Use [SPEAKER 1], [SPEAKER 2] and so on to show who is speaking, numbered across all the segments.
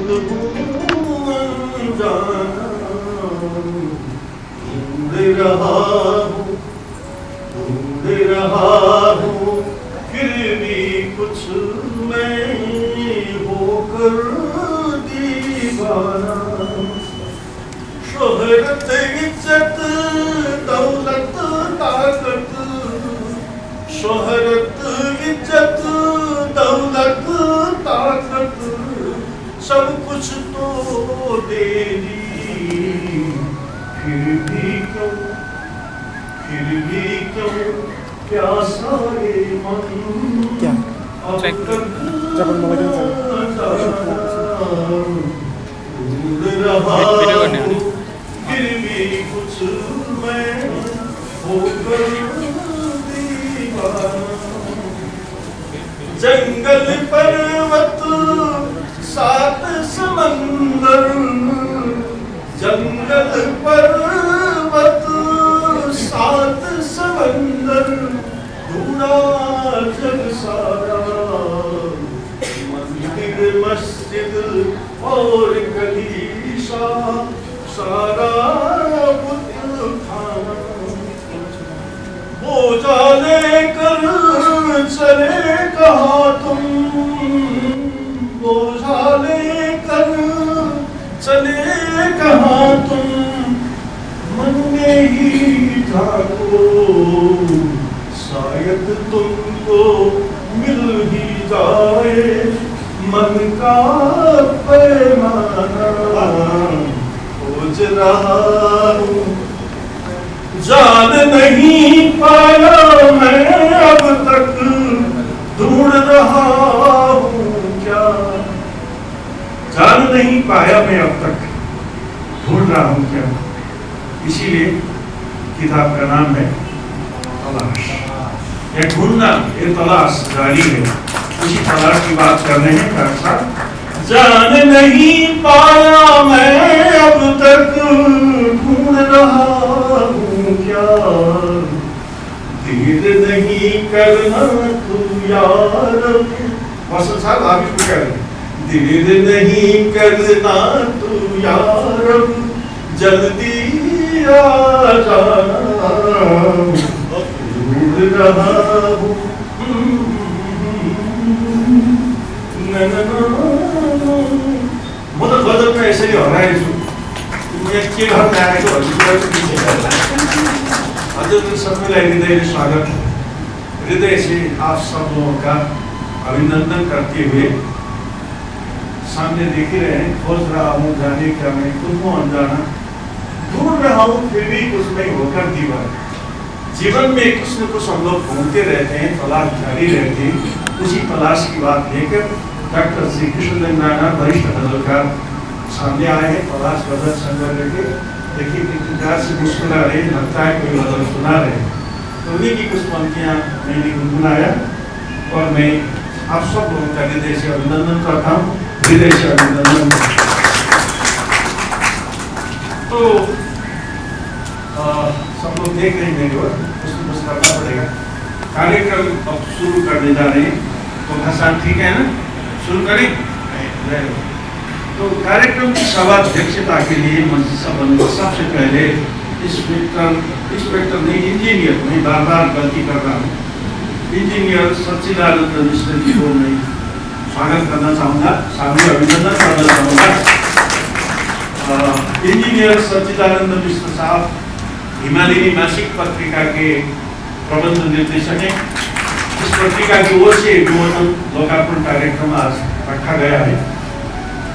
[SPEAKER 1] खुद हूँ अनजाना, ढूंढ रहा हूँ फिर भी कुछ मैं होकर दीवाना। शोहरत इज्जत दौलत ताकत, शोहरत इज्जत दौलत ताकत सब कुछ तो दे दी, फिर भी क्यों प्यासा ये मन अब तक ढूंढ रहा हूँ फिर भी कुछ मैं होकर दीवाना। जंगल पर्वत सात समंदर, जंगल पर्वत सात समंदर ढूंढा जग सारा, मंदिर मस्जिद और कलीसा सारा बुत खाना। बोझा लेकर चले कहाँ तुम, बोझा लेकर चले कहाँ तुम, मन में ही झाको शायद तुमको मिल ही जाए मन का पैमाना। खोज रहा हूँ जान नहीं पाया मैं अब तक, ढूंढ रहा हूँ क्या, जान नहीं पाया मैं अब तक, ढूंढ रहा हूँ क्या। इसीलिए किताब का नाम है तलाश। ये ढूंढना, ये तलाश जारी है, उसी तलाश की बात कर रहे हैं डॉक्टर साहब। जान नहीं पाया मैं अब तक, ढूंढ रहा हूँ क्या, देर नहीं करना तू यार। वसंत साहब आप ही कह रहे, देर नहीं करना तू यार, जल्दी आ जाना, ढूंढ रहा हूँ म त गजबमा यसरी हराएछु, के गर्न आएको हजुर सबैलाई हृदय स्वागत, हृदय से आप सब लोगों का अभिनंदन करते हुए सामने देख रहे हैं। खोज रहा हूँ जाने का मैं खुद हूँ अनजाना, ढूंढ रहा हूँ फिर भी कुछ नहीं होकर दीवाना। जीवन में कुछ न कुछ हम लोग घूमते रहते हैं, तलाश जारी रहती है। उसी तलाश की बात लेकर डॉक्टर श्री कृष्णदेव नारायण वरिष्ठ गजलकार सामने आए हैं। तलाश गजल संग्रह लेके देखिए कितनी प्यार से मुस्कुरा रहे, लगता है कोई गजल सुना रहे। तो उन्हीं की कुछ पंक्तियाँ मैंने गुनगुनाया और मैं आप सब लोगों का हृदय से अभिनंदन करता हूँ, हृदय से अभिनंदन। तो सब लोग देख रहे हैं मेरी ओर, कुछ करना पड़ेगा। कार्यक्रम अब शुरू करने जा रहे हैं, तो भाषण ठीक है ना, शुरू करें। तो कार्यक्रम की सभाध्यक्षता के लिए मंच पर सबसे पहले इंस्पेक्टर नहीं इंजीनियर, मैं बार बार गलती कर रहा हूँ, इंजीनियर सच्चिदानंद मिश्र जी को मैं स्वागत करना चाहूँगा, सामने अभिनंदन करना चाहूँगा। इंजीनियर सच्चिदानंद मिश्र साहब हिमालयी मासिक पत्रिका के प्रबंध निर्देशक हैं। इस पत्रिका की ओर से विमोचन लोकार्पण कार्यक्रम आज रखा गया है।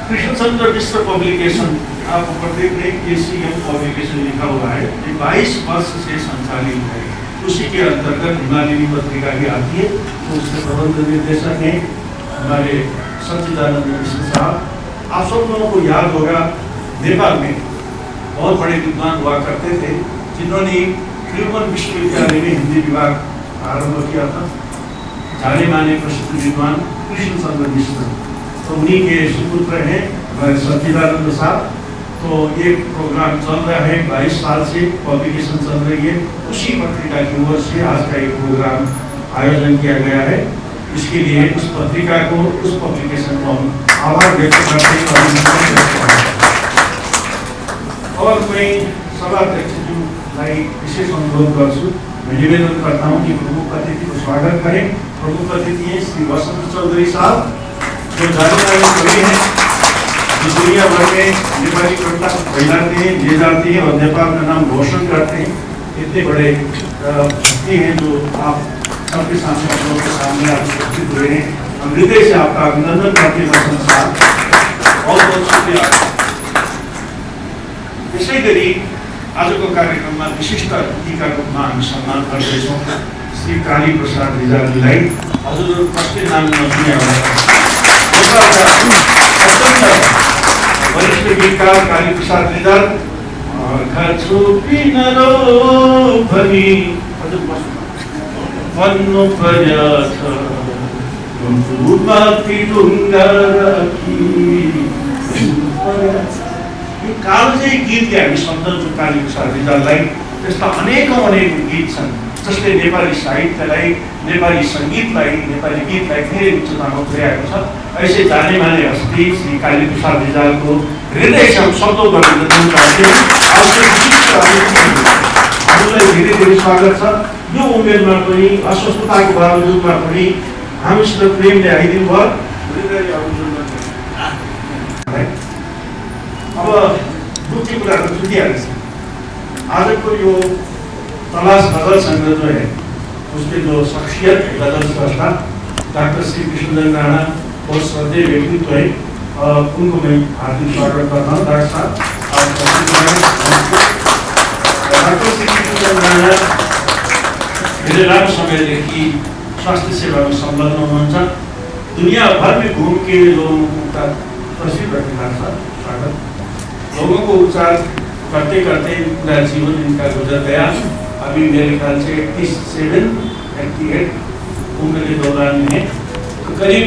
[SPEAKER 1] कृष्णचंद्र मिश्र पब्लिकेशन, आप ऊपर देख रहे हैं KCM पब्लिकेशन लिखा हुआ है, ये 22 वर्ष से संचालित है। उसी के अंतर्गत हिमालयी पत्रिका भी आती है, तो उसके प्रबंध निर्देशक हैं हमारे सच्चिदानंद मिश्र साहब। आप सब लोगों को याद होगा, नेपाल में बहुत बड़े विद्वान हुआ करते थे जिन्होंने त्रिभुवन विश्वविद्यालय में हिंदी विभाग आरंभ किया था। जाने माने प्रसिद्ध विद्वान कृष्णचंद्र मिश्र, तो उन्हीं के सुपुत्र हैं हमारे सच्चिदानंद साहब। तो ये प्रोग्राम चल रहा है 22 साल से, पब्लिकेशन चल रही है। उसी पत्रिका की ओर से आज का एक प्रोग्राम आयोजन किया गया है। इसके लिए उस पत्रिका को, उस पब्लिकेशन को हम आभार व्यक्त करते हैं और अभिनंदन व्यक्त करते हैं। और मैं सभाध्यक्षज्यूलाई विशेष अनुरोध गर्छु, मैं निवेदन करता हूँ कि प्रमुख अतिथि को स्वागत करें। प्रमुख अतिथि हैं श्री वसंत चौधरी साहब, जो जाने माने कवि हैं, जो दुनिया भर में नेपाली कविता फैलाते हैं, ले जाते हैं और नेपाल का नाम रोशन करते हैं। इतने बड़े व्यक्ति हैं जो आप सबके सामने, आप लोगों के सामने आप उपस्थित हुए हैं। हम हृदय से आपका अभिनंदन करते हैं वसंत साहब, बहुत बहुत शुक्रिया। यसै गरी आजको कार्यक्रममा विशिष्ट अतिथिका रूपमा हामी सम्मान गर्दैछौँ श्री काली प्रसाद रिजालजीलाई। हजुरहरू कति नाम नसुने नेपालका अत्यन्त वरिष्ठ गीतकार काली प्रसाद रिजाल छोपिन भनी भन्नु पर्छ माथि ढुङ्गा यो कालजयी गीतले हामी सम्झन्छौँ काली प्रसाद रिजाललाई। त्यस्ता अनेकौँ गीत छन् जसले नेपाली साहित्यलाई, नेपाली सङ्गीतलाई, नेपाली गीतलाई धेरै उच्चतामा पुर्याएको छ। ऐसे जाने माने हस्ती श्री काली प्रसाद रिजालको हृदय से हम शब्दों का अभिनंदन करते हैं। हजुरलाई धेरै धेरै स्वागत छ। यो उमेरमा पनि अस्वस्थताको बावजुदमा पनि हामीसँग प्रेमले आइदिनु भयो। अब दुःखी कुरा त छुटिहाल्छ। आजको यो तलाश गजल संग्रह जो है उसके जो शख्सियत गजल स्रष्टा डॉक्टर श्री कृष्णचंद्र राणा बहुत श्रद्धेय व्यक्तित्व है, उनको मैं हार्दिक स्वागत करता हूँ। डॉक्टर साहब डॉक्टर श्री कृष्णचंद्र राणा धेरै लामो समयदेखि स्वास्थ्य सेवा में संलग्न हुनुहुन्छ। दुनिया भर में घूम के लोगों का प्रसिद्ध व्यक्तित्व स्वागत। लोगों को उपचार करते करते पूरा जीवन इनका गुजर गया। अभी मेरे ख्याल से 87-88 उम्र के दौरान में तो करीब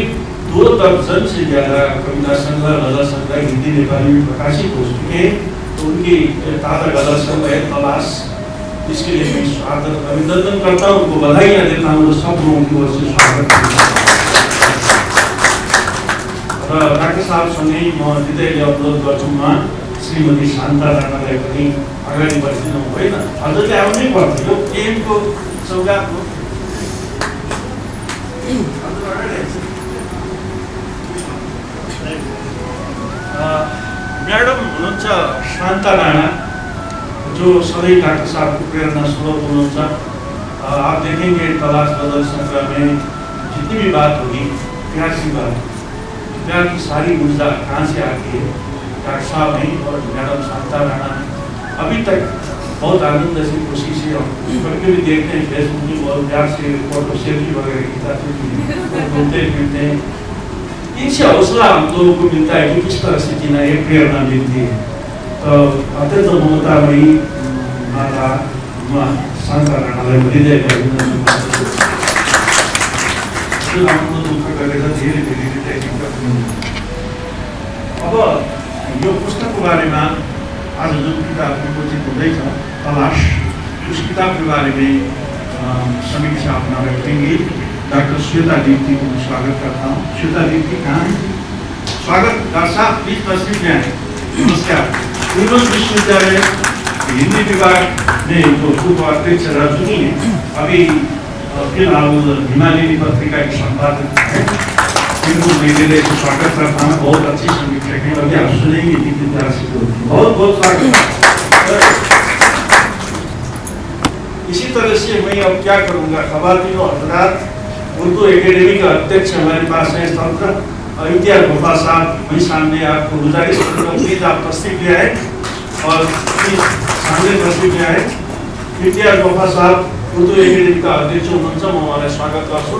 [SPEAKER 1] 2 दर्जन से ज़्यादा कविता संग्रह, गजल संग्रह हिंदी नेपाली में प्रकाशित हो चुके हैं। तो उनकी ताज़ा गजल संग्रह तलाश, इसके लिए मैं स्वागत अभिनंदन करता हूँ, उनको बधाइयाँ देता हूँ। सब लोगों की ओर से स्वागत करता हूँ। डाक्टर साहब सँगै म हृदयले अनुरोध गर्छु श्रीमती शान्ता राणालाई पनि अगाडि बढिदिनु होइन। हजुरले आउनै पर्थ्यो, यो प्रेमको सौगात हो। मैडम हुनुहुन्छ शान्ता राणा, जो सधैँ डाक्टर साहबको प्रेरणा स्रोत हुनुहुन्छ। आप देखेंगे तलाश गजल संग्रह में जितनी भी बात होगी प्यार की बात, प्यार की सारी ऊर्जा कहाँ से आती है, डॉक्टर साहब हैं और मैडम शांता राणा अभी तक बहुत आनंद से खुशी से हम कभी भी देखते हैं फेसबुक में बहुत प्यार से फोटो सेल्फी वगैरह खिंचाते घूमते फिरते हैं। इनसे हौसला हम लोगों को मिलता है कि किस तरह से जीना, एक प्रेरणा मिलती है। तो अत्यंत ममतामयी माता शांता राणालाई हृदय दुःख गरेर धेरै धेरै अब यो पुस्तकको बारेमा आज जुन किताब विमोचित हुँदैछ तलाश, उस किताब के बारे में समीक्षा अपना रखेंगे। डॉक्टर श्वेता दीप्ति को स्वागत करता हूँ। श्वेता दीप्ति कहाँ है? स्वागत डॉक्टर साहब, प्लीज तस्वीर में आए। नमस्कार। यूनिवर्सिटी विश्वविद्यालय हिंदी विभाग में जो पूर्व अध्यक्ष रह चुकी हैं, अभी फिलहाल हिमालयनी पत्रिका की संपादक है। इनको मैं हृदय से स्वागत करता हूँ। बहुत अच्छी समीक्षक हैं, अभी आप सुनेंगे कितनी तरह से बहुत बहुत स्वागत। इसी तरह से मैं अब क्या करूँगा, खवातीन और हजरात, उर्दू एकेडमी का अध्यक्ष हमारे पास है तंत्र इम्तियाज गोफा साहब, वही सामने आपको गुजारिश करूँगा प्लीज आप तस्वीर ले आए और सामने तस्वीर ले आए। इम्तियाज गोफा साहब उर्दू एकेडमी का अध्यक्ष हुनुहुन्छ, म उहाँलाई स्वागत गर्छु।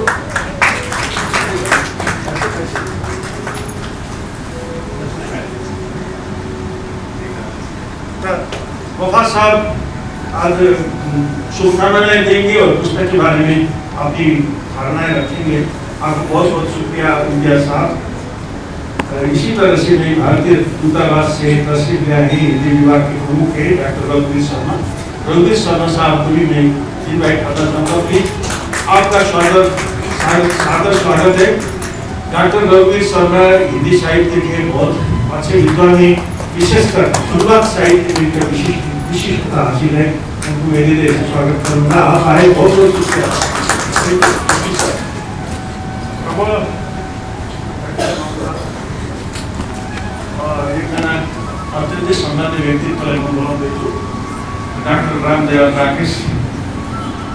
[SPEAKER 1] गोफा साहब आज शुभकामनाएं देंगे और पुस्तक के बारे में अपनी धारणाएं रखेंगे। आपको बहुत बहुत शुक्रिया इम्तियाज साहब। इसी तरह से मैं भारतीय दूतावास से तस्वीर लिया है हिंदी विभाग के प्रमुख है डॉक्टर रघुवीर शर्मा। रघुवीर शर्मा साहब को भी मैं इन्वाइट करना चाहूँगा। प्लीज आपका स्वागत, सादर स्वागत है। डॉक्टर रघुवीर शर्मा हिंदी साहित्य के बहुत अच्छे विद्वान हैं, विशेषकर शुरुआत साहित्य में इनका विशिष्टता हासिल है। उनको मेरे दिल से स्वागत करूँगा। आप आए, बहुत बहुत शुक्रिया। एकजना अत्यन्तै सम्मान्य व्यक्तित्वलाई म बोलाउँदैछु, डाक्टर रामदयाल राकेश।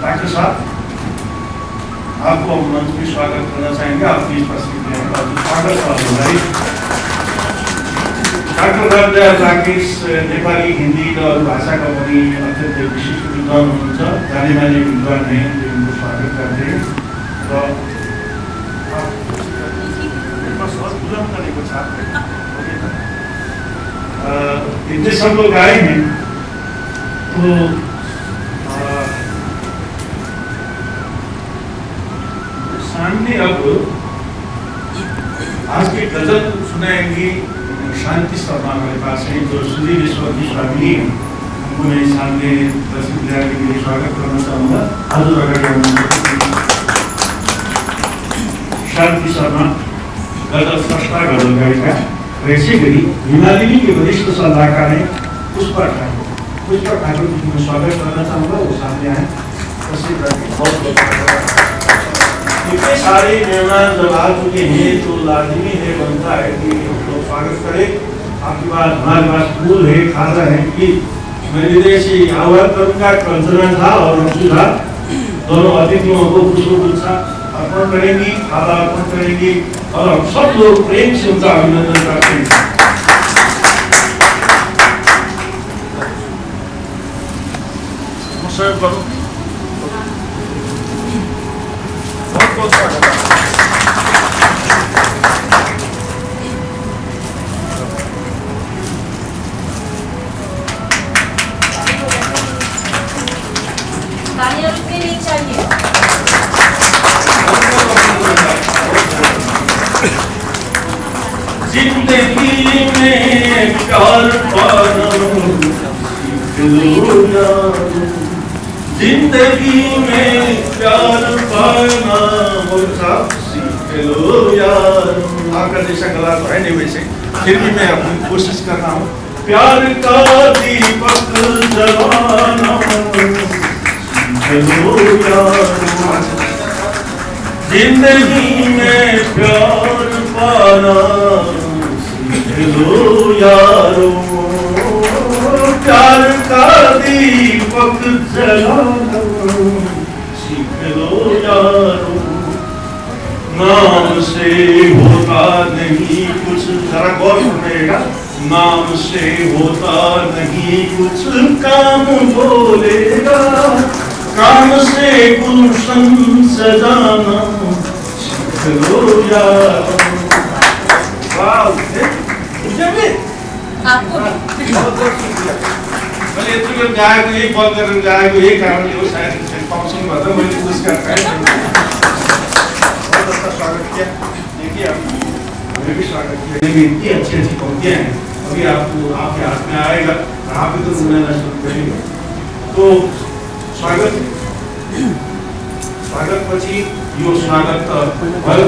[SPEAKER 1] डाक्टर साहब, आपको मंच में स्वागत करना चाहेंगे। आप प्लीज स्वागत है। डाक्टर रामदयाल राकेश नेपाली, हिंदी र अरू भाषाका पनि अत्यन्तै विशिष्ट विद्वान हुनुहुन्छ, जाने माने विद्वान हैं, उनको स्वागत करते हैं। इतने सब लोग आए हैं, तो सामने अब आज की गजल सुनाएंगी शांति शर्मा हमारे पास है, जो सुधीर ईश्वर की स्वामी है। उनको मैं सामने दर्शक विद्यार्थी के लिए स्वागत करना चाहूँगा। शांति शर्मा गजल स्रष्टा, गजल गायिका। वैसे गरी हिमालिनी के वरिष्ठ सलाहकार हैं पुष्पा ठाकुर। पुष्पा ठाकुर जी मैं स्वागत करना चाहूँगा, वो सामने आए। इतने सारे मेहमान जब आ चुके हैं तो लाजमी है, बनता है कि हम लोग स्वागत करें। आपके पास, हमारे पास फूल है, खाना है कि मैं हृदय से आह्वान करूँगा। कंचना था और अंशु था, दोनों अतिथियों को पुष्पगुच्छा अर्पण करेंगी, खाना अर्पण करेंगी और हम सब लोग प्रेम से उनका अभिनंदन करते हैं। बहुत स्वागत है। जिंदगी में प्यार पाना जिंदगी में प्यार पाना सीख लो यार। आपका जैसा गला तो है नहीं वैसे, फिर भी मैं अपनी कोशिश कर रहा हूँ। प्यार का दीपक जलाना सीख लो यार। जिंदगी में प्यार पाना सीख लो यारो। प्यार का दीपक जलाना सीख लो यारो। नाम से होता नहीं कुछ, जरा गौर सुनिएगा। नाम से होता नहीं कुछ, काम बोलेगा। काम से गुलशन सजाना सीख लो यारो।
[SPEAKER 2] आपको
[SPEAKER 1] बहुत शुक्रिया। मैले यत्रो गाएको यही बल गरेर गाएको यही कारणले हो, सायद फंक्सन भएर मैले पुरस्कार पाएँ। बहुत अच्छा स्वागत किया। देखिए हमें भी स्वागत किया। इतनी अच्छी अच्छी पंक्तियाँ हैं, अभी आपको आपके हाथ में आएगा, आप भी तो सुनाना शुरू करेंगे। तो स्वागत पछि यो स्वागत भयो।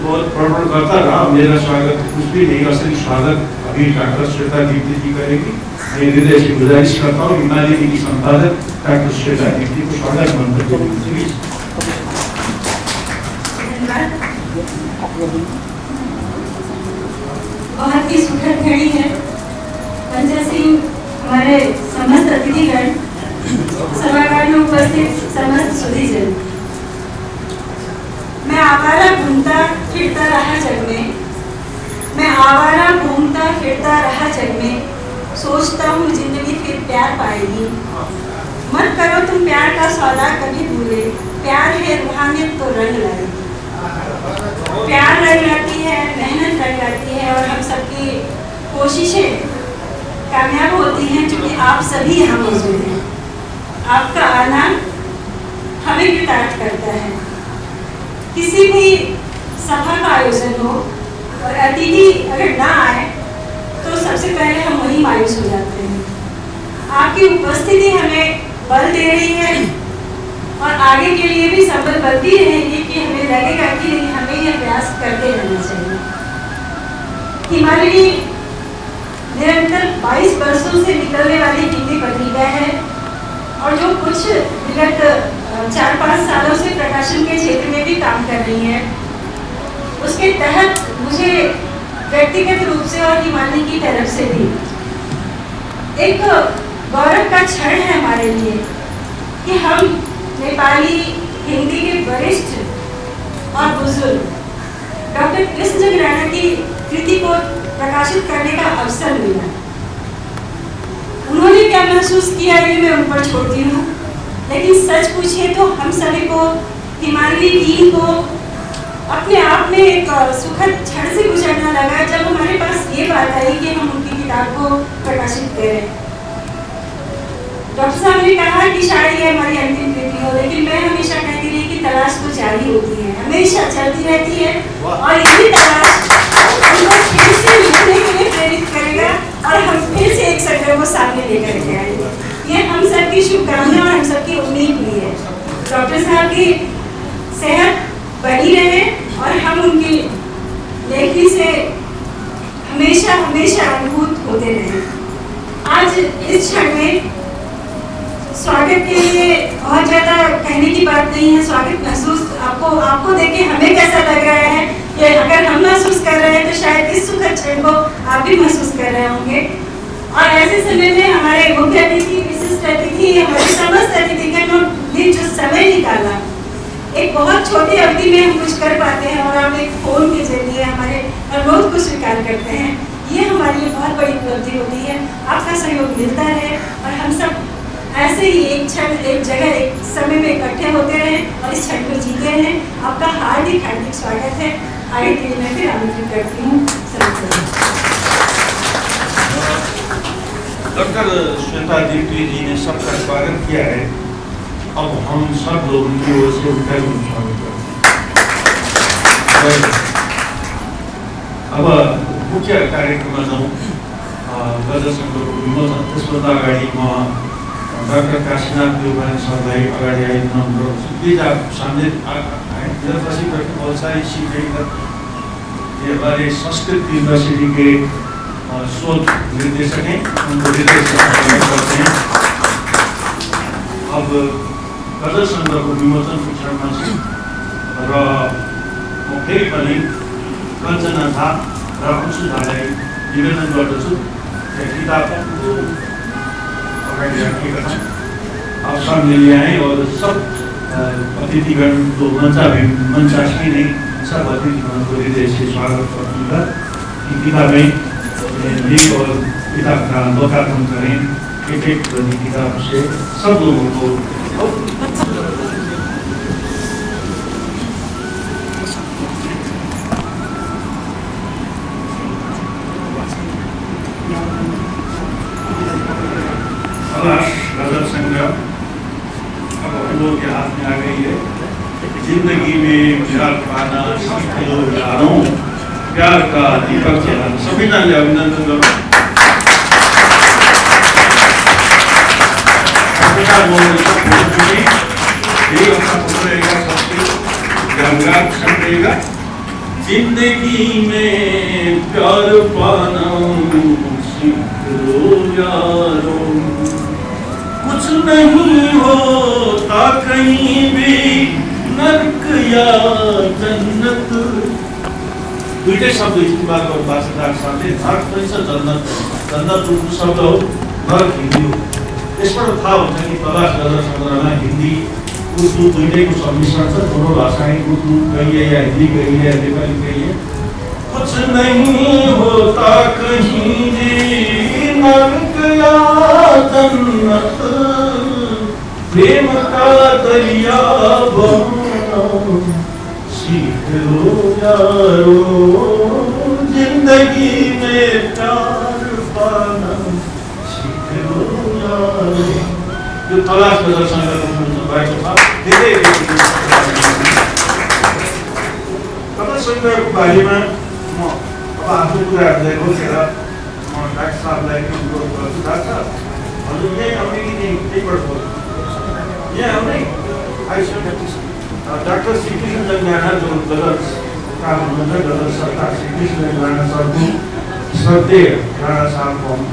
[SPEAKER 1] बहुत प्रणाम करता रहा। मेरा स्वागत कुछ भी नहीं, असली स्वागत अभी डॉक्टर श्वेता दीप्ति जी करेगी। मैं हृदय से गुजारिश करता हूँ हिमालिनी की संपादक डॉक्टर श्वेता दीप्ति को स्वागत मंत्र
[SPEAKER 2] बहुत ही सुखद घड़ी है। पंचा सिंह, हमारे समस्त अतिथिगण, सभागार में उपस्थित समस्त सुधीजन। मैं आवारा घूमता फिरता रहा जग में, मैं आवारा घूमता फिरता रहा जग में, सोचता हूँ जिंदगी फिर प्यार पाएगी। मत करो तुम प्यार का सौदा कभी भूले, प्यार है रूहानियत तो रंग लाएगी। प्यार रंग लाती है, मेहनत रंग लाती है और हम सबकी कोशिशें कामयाब होती हैं क्योंकि आप सभी यहाँ मौजूद हैं। आपका आना हमें कृतार्थ करता है। किसी भी सभा का आयोजन हो और अतिथि अगर ना आए तो सबसे पहले हम वही मायूस हो जाते हैं। आपकी उपस्थिति हमें बल दे रही है, और आगे के लिए भी संबल बनती रहेंगी कि हमें लगेगा कि हमें यह प्रयास करते रहना चाहिए। हिमालय निरंतर 22 वर्षों से निकलने वाली हिंदी पत्रिका है और जो कुछ विगत 4-5 सालों से प्रकाशन के क्षेत्र में भी काम कर रही है। उसके तहत मुझे व्यक्तिगत रूप से और हिमालय की तरफ से भी एक गौरव का क्षण है हमारे लिए कि हम नेपाली हिंदी के वरिष्ठ और बुजुर्ग डॉक्टर कृष्णजंग राणा की कृति को प्रकाशित करने का अवसर मिला। उन्होंने क्या महसूस किया ये मैं उन पर छोड़ती हूँ, लेकिन सच पूछिए तो हम सभी को, हिमालय टीम को अपने आप में एक सुखद क्षण से गुजरना लगा जब हमारे पास ये बात आई कि हम उनकी किताब को प्रकाशित करें। डॉक्टर साहब ने कहा कि शायद ये हमारी अंतिम कृति हो, लेकिन मैं हमेशा कहती रही कि तलाश तो जारी होती है, हमेशा चलती रहती है और यही तलाश हमको फिर से लिखने के लिए प्रेरित करेगा और हम फिर से एक संग्रह को सामने लेकर के आएंगे। ये हम सबकी शुभकामना और हम सबकी उम्मीद भी है। डॉक्टर साहब की सेहत बनी रहे और हम उनकी लेखनी से हमेशा हमेशा अनुभूत होते रहे। आज इस क्षण में स्वागत के लिए बहुत ज़्यादा कहने की बात नहीं है। स्वागत महसूस आपको देख के हमें कैसा लग रहा है कि अगर हम महसूस कर रहे हैं तो शायद इस सुखद क्षण को आप भी महसूस कर रहे होंगे। और ऐसे समय में हमारे मुख्य अतिथि, विशिष्ट अतिथि, हमारे समस्त अतिथिगण ने जो समय निकाला, एक बहुत छोटी अवधि में हम कुछ कर पाते हैं और आप एक फोन के जरिए हमारे अनुरोध को स्वीकार करते हैं, ये हमारे लिए बहुत बड़ी उपलब्धि होती है। आपका सहयोग मिलता रहे और हम सब ऐसे ही एक क्षण, एक जगह, एक समय में इकट्ठे होते रहें और इस क्षण को जीते रहें। आपका हार्दिक हार्दिक स्वागत है। आगे के लिए मैं फिर आमंत्रित करती हूँ।
[SPEAKER 1] डॉक्टर श्वेता दीप्ति जी ने सबका स्वागत किया है। अब हम सब लोग उनकी ओर से उनका भी स्वागत करते हैं। अब मुख्य कार्यक्रममा जाउँ। गजल सङ्ग्रहको विमोचन त्यसभन्दा अगाडि म डॉक्टर काशीनाथ देववानी सरलाई अगाडि आइदिनु अनुरोध गर्छु। प्लीज आप सामने मेरे पास ही बैठे बहुत सारी सीखेंगे। ये हमारे संस्कृत यूनिवर्सिटी के शोध निर्देशक हैं, उनको हृदय से स्वागत करते हैं। अब गजल सङ्ग्रहको विमोचनको क्षणमा छु र म फेरि पनि कञ्चना झा र अंशु झालाई निवेदन गर्दछु किताबको अगाडि राखिएका छन्। आप सामने ले आए और सब अतिथिगण जो मंचासी ने सब अतिथिगण को हृदय से स्वागत करूँगा कि किताबें ली और किताब का लोकार्पण करें। एक किताब से सब लोगों को गजल संग्रह अब हम लोग के हाथ में आ गई है। जिंदगी में प्यार पाना सीख लो यारों, प्यार का दीपक जलाना। सभी नाले अभिनंदन करो। जिंदगी में प्यार पाना सीख लो यारों, कुछ नहीं होता कहीं भी नर्क या जन्नत। दुईटै शब्द इस्तेमाल गर्नु भएको छ डाक्टर साहबले। नर्क पनि छ, जन्नत उर्दू शब्द हो, नर्क हिन्दी हो। त्यसबाट थाहा हुन्छ कि तलाश गजल सङ्ग्रहमा हिन्दी उर्दू दुईटैको सम्मिश्रण छ। दोनों भाषाएं उर्दू कहिए या हिंदी कहिए या नेपाली कहिए। कुछ नहीं होता कहीं भी नर्क या जन्नत, प्रेम का दरिया बहना सीख लो यारो, जिंदगी में प्यार पाना सीख लो यारो। यो तलाश गजल सङ्ग्रहको भएको छ। धेरै गजल सङ्ग्रहको बारेमा म अब आफ्नो कुराहरूलाई रोकेर म डाक्टर साहबलाई अनुरोध गर्छु। डाक्टर साहब हजुर यहीँ आउने कि त्यहीँबाट बोल्नु? यहाँ आउने? डाक्टर श्री कृष्ण राणा जो गलत काम हुनुहुन्छ, गलत सरकार श्री कृष्ण राणा सरको श्रद्धेय राणा साहब को हम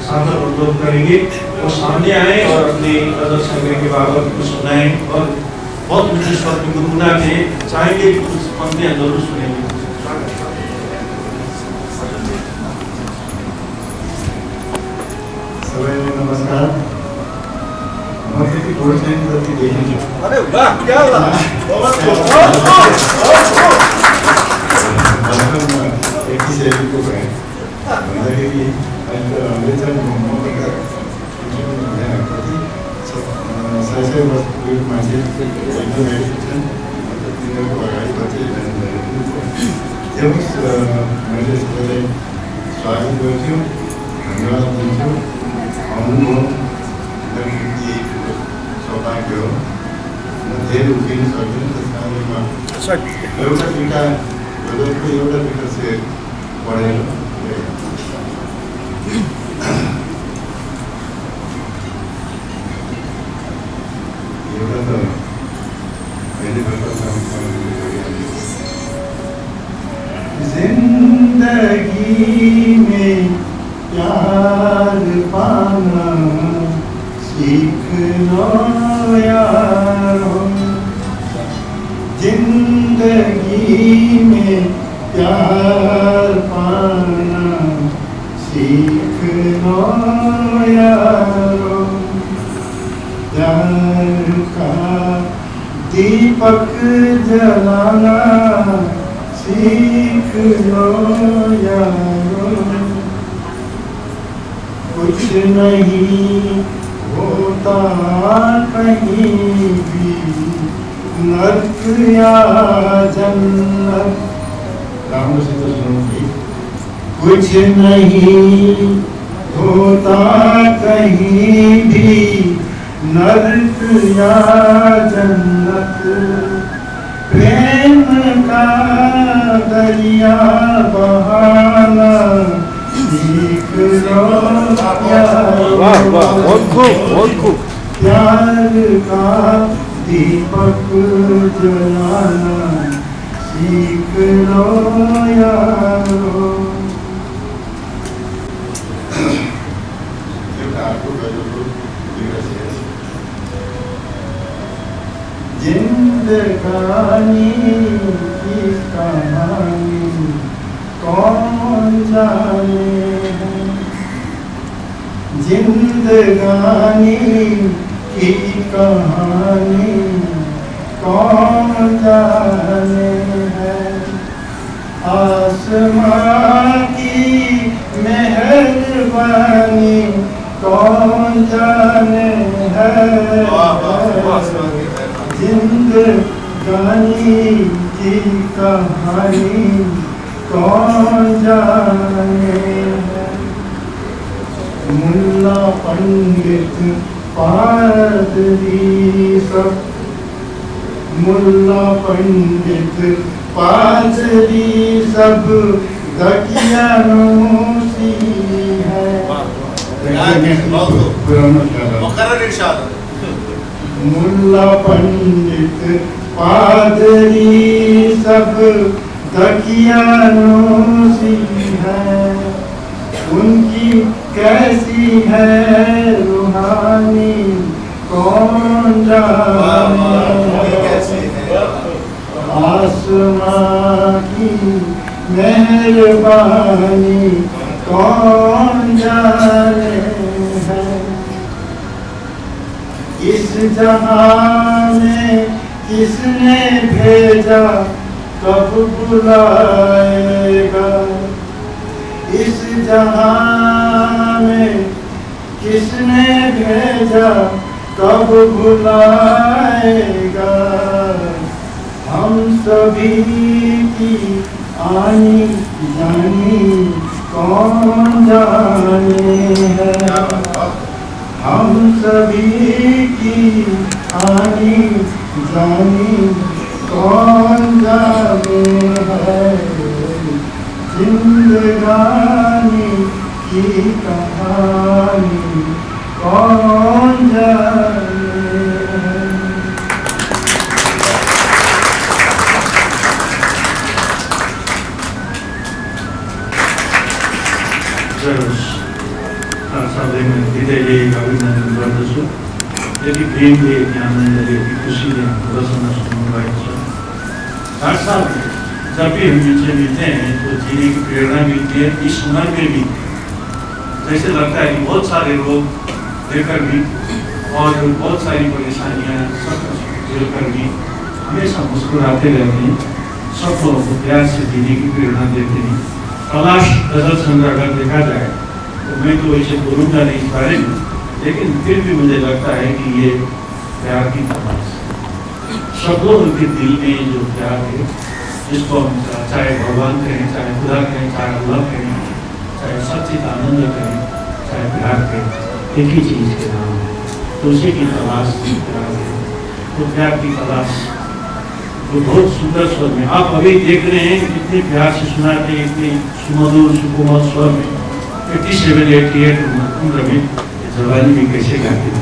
[SPEAKER 1] सादर अनुरोध करेंगे वो सामने आए और अपने गजल संग्रह के बाबत कुछ सुनाएं और बहुत मुझे स्वर में गुनगुना के चाहेंगे कि कुछ पंक्तियां जरूर सुनेंगे।
[SPEAKER 3] सबैलाई नमस्कार। म त्यति खोर्सानी जति देखिन्छु।
[SPEAKER 1] अरे वाह, क्या बात है।
[SPEAKER 3] एक शैलीको भए भन्दाखेरि अहिले त अङ्ग्रेजन कति 100 वर्षको मान्छे एकदम भेटेको छन्। तिनीहरूको अगाडि चाहिँ मैले सबैलाई स्वागत गर्छु, धन्यवाद दिन्छु। आउनुभयो यही ठुलो सौभाग्य हो। म धेरै उभिन सक्दिनँ, त्यस कारणले म एउटा दुईवटा गजलको एउटा दुईवटा शेर पढेर एउटा त अहिले जिंदगी में प्यार पाना सीख लो यारो, जिंदगी में प्यार पाना सीख लो यारो। प्यार का दीपक जलाना सीख लो यारो। कुछ नहीं होता कहीं भी, नर्क या जन्नत। राम से तो सुनूंगी। कुछ नहीं होता कहीं भी, नर्क या जन्नत। प्रेम का दरिया बहाना सीख लो यारो।
[SPEAKER 1] बहुत खूब।
[SPEAKER 3] प्यार का दीपक जलाना सीख लो यारो। जिंदगानी की कहानी कौन जाने है, जिंदगानी की कहानी कौन जाने है। आसमां की मेहरबानी कौन जाने है। जिंदगानी की कहानी कौन जाने है। मुल्ला पंडित पादरी सब, मुल्ला पंडित पादरी सब दकियानूसी है। मुल्ला पंडित पादरी सब दकियानूसी है। उनकी कैसी है रूहानी कौन जाने। आसमां की मेहरबानी कौन जाने है। इस जहां में किसने भेजा कब बुलाएगा। इस जहां में किसने भेजा कब बुलाएगा। हम सभी की आनी जानी कौन जाने है। हम सभी की आनी जानी कौन जाने है। जिंदगानी की कहानी कौन जाने है।
[SPEAKER 1] यदि प्रेम दे, आनंद दे, यदि खुशी दे, रसना सुनवाई हर साल जब भी हम इनसे मिलते हैं तो जीने की प्रेरणा मिलती है। इस उम्र में भी जैसे लगता है कि बहुत सारे लोग लेकर भी और बहुत सारी परेशानियां सब झेलकर भी हमेशा मुस्कुराते रहते हैं, सब लोगों को प्यार से जीने की प्रेरणा देते हैं। तलाश गजल संग्रह अगर देखा जाए तो मैं तो इसे बोलूँगा नहीं इस बारे में, लेकिन फिर भी मुझे लगता है कि ये प्यार की तलाश सब लोगों के दिल में जो प्यार है, जिसको हम चाहे भगवान कहें, चाहे खुदा कहें, चाहे अल्लाह कहें, चाहे सच्चित आनंद कहें, चाहे प्यार कहें, एक ही चीज़ के नाम है, तो उसी की तलाश प्यार है। तो प्यार की तलाश तो बहुत सुंदर स्वर में आप अभी देख रहे हैं, इतने प्यार से सुनाते हैं, इतने सुमधुर सुकोमल स्वर में 87, 88 उम्र में जवानी में कैसे गाते हैं।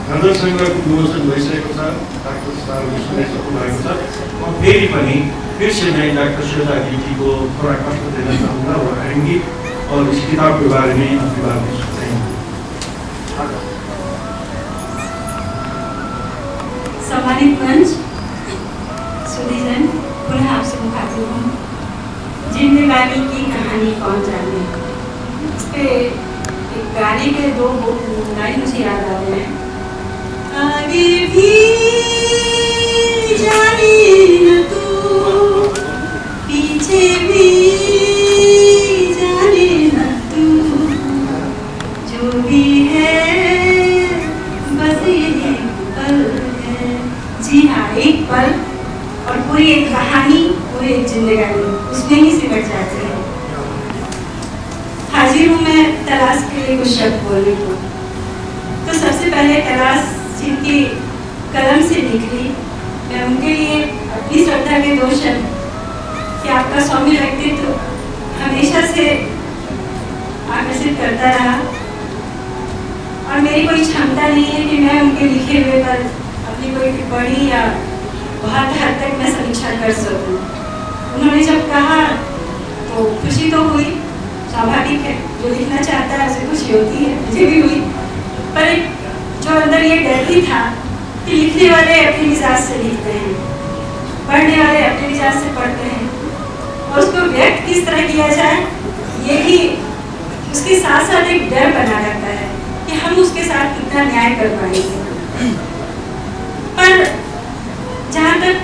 [SPEAKER 1] गजल संग्रहको विमोचन भइसकेको छ, डाक्टर साहबले सुनाइसक्नु भएको छ। म फेरि पनि फिर से मैं डॉक्टर श्वेता जी को थोड़ा कष्ट देना चाहूँगा और आएंगी और इस किताब के बारे में अपनी बातें सुनाएंगे।
[SPEAKER 2] सम्मानित मंच, सुधीजन, पुनः आपसे मुखातिब हूँ। जिंदगानी की कहानी कौन जाने, इस पे एक गाने के 2 लाइन मुझे याद आ रहे हैं। आगे भी जाने न तू, पीछे भी जाने न तू, जो भी है बस ये पल है। जी हाँ, एक पल और पूरी एक कहानी, पूरी एक जिंदगानी उसमें ही सिमट जाती है। हाजिर हूँ मैं तलाश के लिए कुछ शब्द बोलने को। तो सबसे पहले तलाश जिनकी कलम से निकली, मैं उनके लिए अपनी श्रद्धा के 2 शब्द कि आपका सौम्य व्यक्तित्व हमेशा से आकर्षित करता रहा और मेरी कोई क्षमता नहीं है कि मैं उनके लिखे हुए पर अपनी कोई टिप्पणी या बहुत हद तक मैं समीक्षा कर सकूं। उन्होंने जब कहा तो खुशी तो हुई, स्वाभाविक है, जो लिखना चाहता है उसे खुशी होती है, मुझे भी हुई। पर जो अंदर ये डर भी था कि लिखने वाले अपने मिजाज से लिखते हैं, पढ़ने वाले अपने मिजाज से पढ़ते हैं, और उसको व्यक्त किस तरह किया जाए ये भी उसके साथ साथ एक डर बना रहता है कि हम उसके साथ कितना न्याय कर पाएंगे। पर जहाँ तक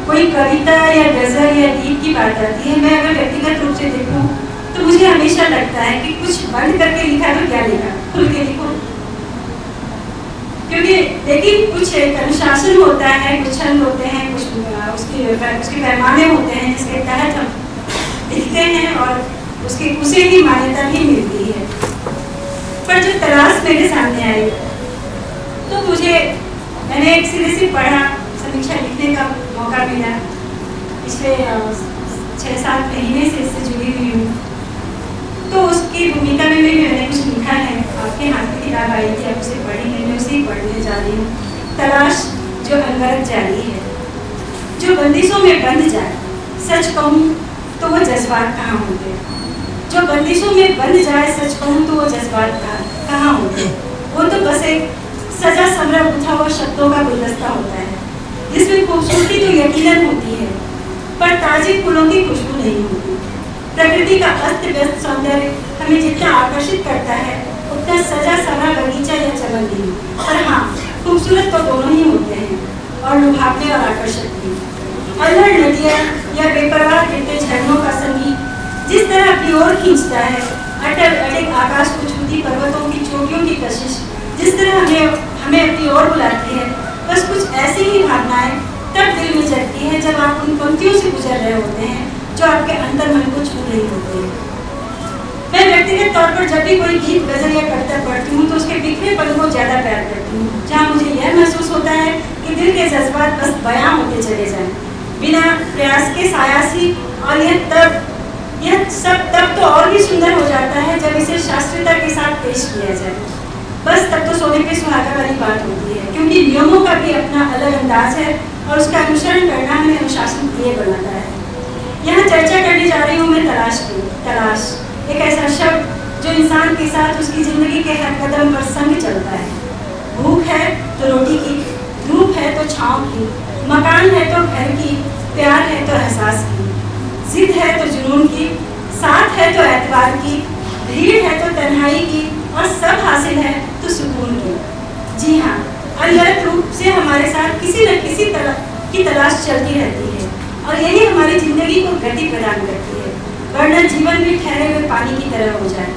[SPEAKER 2] कोई कविता या गजल या गीत की बात आती है, मैं अगर व्यक्तिगत रूप से देखूं तो मुझे हमेशा लगता है कि कुछ बंद करके लिखा तो क्या लिखा, खुल के लिखो। क्योंकि लेकिन कुछ अनुशासन होता है, कुछ छंद होते हैं, कुछ उसके पैमाने होते हैं जिसके तहत हम लिखते हैं और उसे ही मान्यता भी मिलती है। पर जो तलाश मेरे सामने आई तो मैंने एक सिरे से पढ़ा, समीक्षा लिखने का मौका मिला। पिछले 6-7 महीने से इससे जुड़ी हुई हूँ, तो उसकी भूमिका में भी मैंने कुछ लिखा है। आपके हाथ में किताब आई थी, आप उसे पढ़ेंगे, मैं उसे पढ़ने जा रही हूँ। तलाश जो अनवरत जारी है, जो बंदिशों में बंध जाए, सच कहूँ तो वो जज्बात कहाँ होते, जो बंदिशों में बंध जाए, सच कहूँ तो वो जज्बात कहाँ होते। वो तो बस एक सजा समरा गुथा हुआ शब्दों का गुलदस्ता होता है, जिसमें खूबसूरती तो यकीनन होती है, पर ताजे फूलों की खुशबू नहीं होती। प्रकृति का अस्त व्यस्त सौंदर्य हमें जितना आकर्षित करता है, उतना सजा सवरा बगीचा या चमन नहीं। पर हाँ, खूबसूरत तो दोनों ही होते हैं, और लुभावने और आकर्षक भी। अल्हड़ नदियाँ या बेपरवाह गिरते झरनों का संगीत जिस तरह अपनी ओर खींचता है, अटल अटक आकाश को छूती पर्वतों की चोटियों की कशिश जिस तरह हमें अपनी ओर बुलाती है, बस कुछ ऐसी ही भावनाएं तब दिल में जगती है जब आप उन पंक्तियों से गुजर रहे होते हैं जो आपके अंतर मन को छू रही होती है। मैं व्यक्तिगत तौर पर जब भी कोई गीत, गजल या कविता पढ़ती हूँ तो उसके बिखरे पल को ज़्यादा प्यार करती हूँ, जहाँ मुझे यह महसूस होता है कि दिल के जज्बात बस बयां होते चले जाएं, बिना प्रयास के सायासी। और यह सब तब तो और भी सुंदर हो जाता है जब इसे शास्त्रीयता के साथ पेश किया जाए। बस तब तो सोने पे सुहागा वाली बात होती है, क्योंकि नियमों का भी अपना अलग अंदाज है और उसका अनुसरण करना हमें अनुशासन प्रिय बनाता है। यहाँ चर्चा करने जा रही हूँ मैं तलाश की। तलाश एक ऐसा इंसान के साथ उसकी जिंदगी के हर कदम पर संग चलता है। भूख है तो रोटी की, धूप है तो छांव की, मकान है तो घर की, प्यार है तो एहसास की, जिद है तो जुनून की, साथ है तो एतबार की, भीड़ है तो तन्हाई की, और सब हासिल है तो सुकून की। जी हाँ, अनवरत रूप से हमारे साथ किसी न किसी तरह की तलाश चलती रहती है, और यही हमारी जिंदगी को गति प्रदान करती है, वरना जीवन भी ठहरे हुए पानी की तरह हो जाए।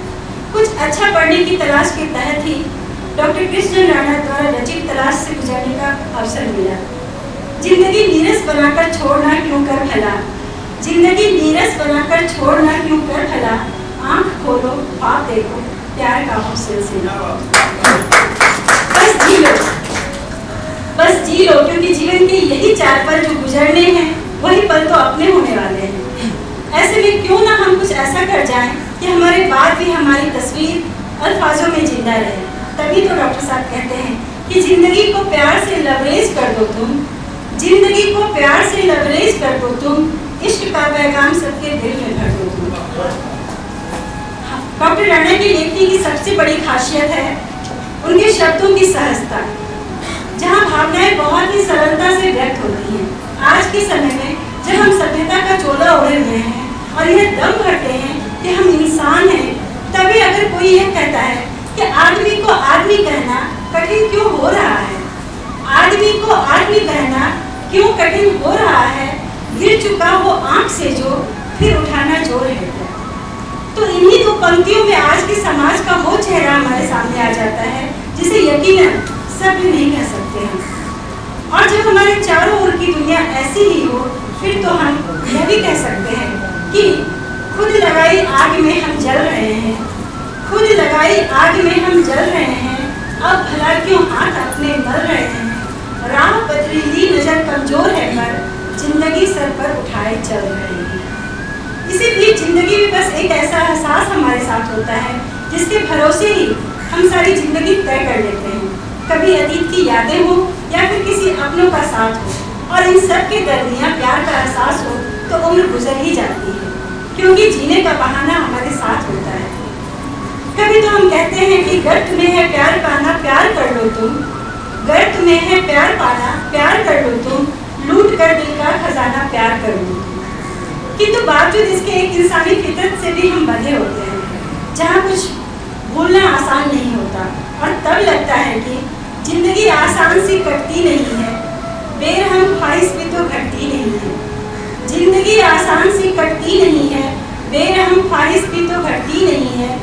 [SPEAKER 2] कुछ अच्छा पढ़ने की तलाश के तहत ही डॉक्टर कृष्ण राणा द्वारा रचित तलाश से गुजरने का अवसर मिला। जिंदगी नीरस बनाकर छोड़ना क्यों कर भला, जिंदगी नीरस बनाकर छोड़ना क्यों कर भला, आंख खोलो ख्वाब देखो प्यार का हो सिलसिला। बस जी लो, बस जी लो, क्योंकि जीवन के यही 4 पल जो गुजरने हैं वही पल तो अपने होने वाले हैं। ऐसे में क्यों ना हम कुछ ऐसा कर जाएं कि हमारे बाद भी हमारी तस्वीर अल्फाजों में जिंदा रहे। तभी तो डॉक्टर साहब कहते हैं कि जिंदगी को प्यार से लबरेज कर दो तुम, जिंदगी को प्यार से लबरेज कर दो तुम, इश्क का पैगाम सबके दिल में भर दो तुम। डॉक्टर राणा की लेखनी की सबसे बड़ी खासियत है उनके शब्दों की सहजता, जहाँ भावनाएं बहुत ही सरलता से व्यक्त होती हैं। आज के समय में जब हम सभ्यता का चोला ओढ़े हुए हैं और यह दम भरते हैं कि हम इंसान हैं, तभी अगर कोई यह कहता है कि आदमी को आदमी कहना कठिन क्यों हो रहा है, आदमी को आदमी कहना क्यों कठिन हो रहा है, गिर चुका हो आंख से जो फिर उठाना जोर है। तो इन्हीं 2 पंक्तियों में आज के समाज का वो चेहरा हमारे सामने आ जाता है जिसे यकीनन सब नहीं कह सकते हैं। और जब हमारे चारों ओर की दुनिया ऐसी ही हो, फिर तो हम यह भी कह सकते हैं कि खुद लगाई आग में हम जल रहे हैं, खुद लगाई आग में हम जल रहे हैं, अब भला क्यों हाथ अपने मल रहे हैं, राह पथरीली नजर कमजोर है पर जिंदगी सर पर उठाए चल रहे हैं। इसी बीच जिंदगी में बस एक ऐसा एहसास हमारे साथ होता है जिसके भरोसे ही हम सारी जिंदगी तय कर लेते हैं। कभी अतीत की यादें हो या फिर किसी अपनों का साथ हो, और इन सब के दरमियान प्यार का एहसास हो तो उम्र गुजर ही जाती है, क्योंकि जीने का बहाना हमारे साथ होता है। कभी तो हम कहते हैं कि गर तुम्हें है प्यार पाना प्यार कर लो तुम, गर तुम्हें है प्यार पाना प्यार कर लो तुम, लूट कर दिल का खजाना प्यार कर लो तुम। किंतु बावजूद इसके एक इंसानी फितरत से भी हम बंधे होते हैं, जहाँ कुछ भूलना आसान नहीं होता, और तब लगता है कि जिंदगी आसान सी कटती नहीं है, बेरहम ख्वाहिश भी तो घटती नहीं है। जिंदगी आसान सी कटती नहीं है, बेरहम ख्वाहिश भी तो घटती नहीं है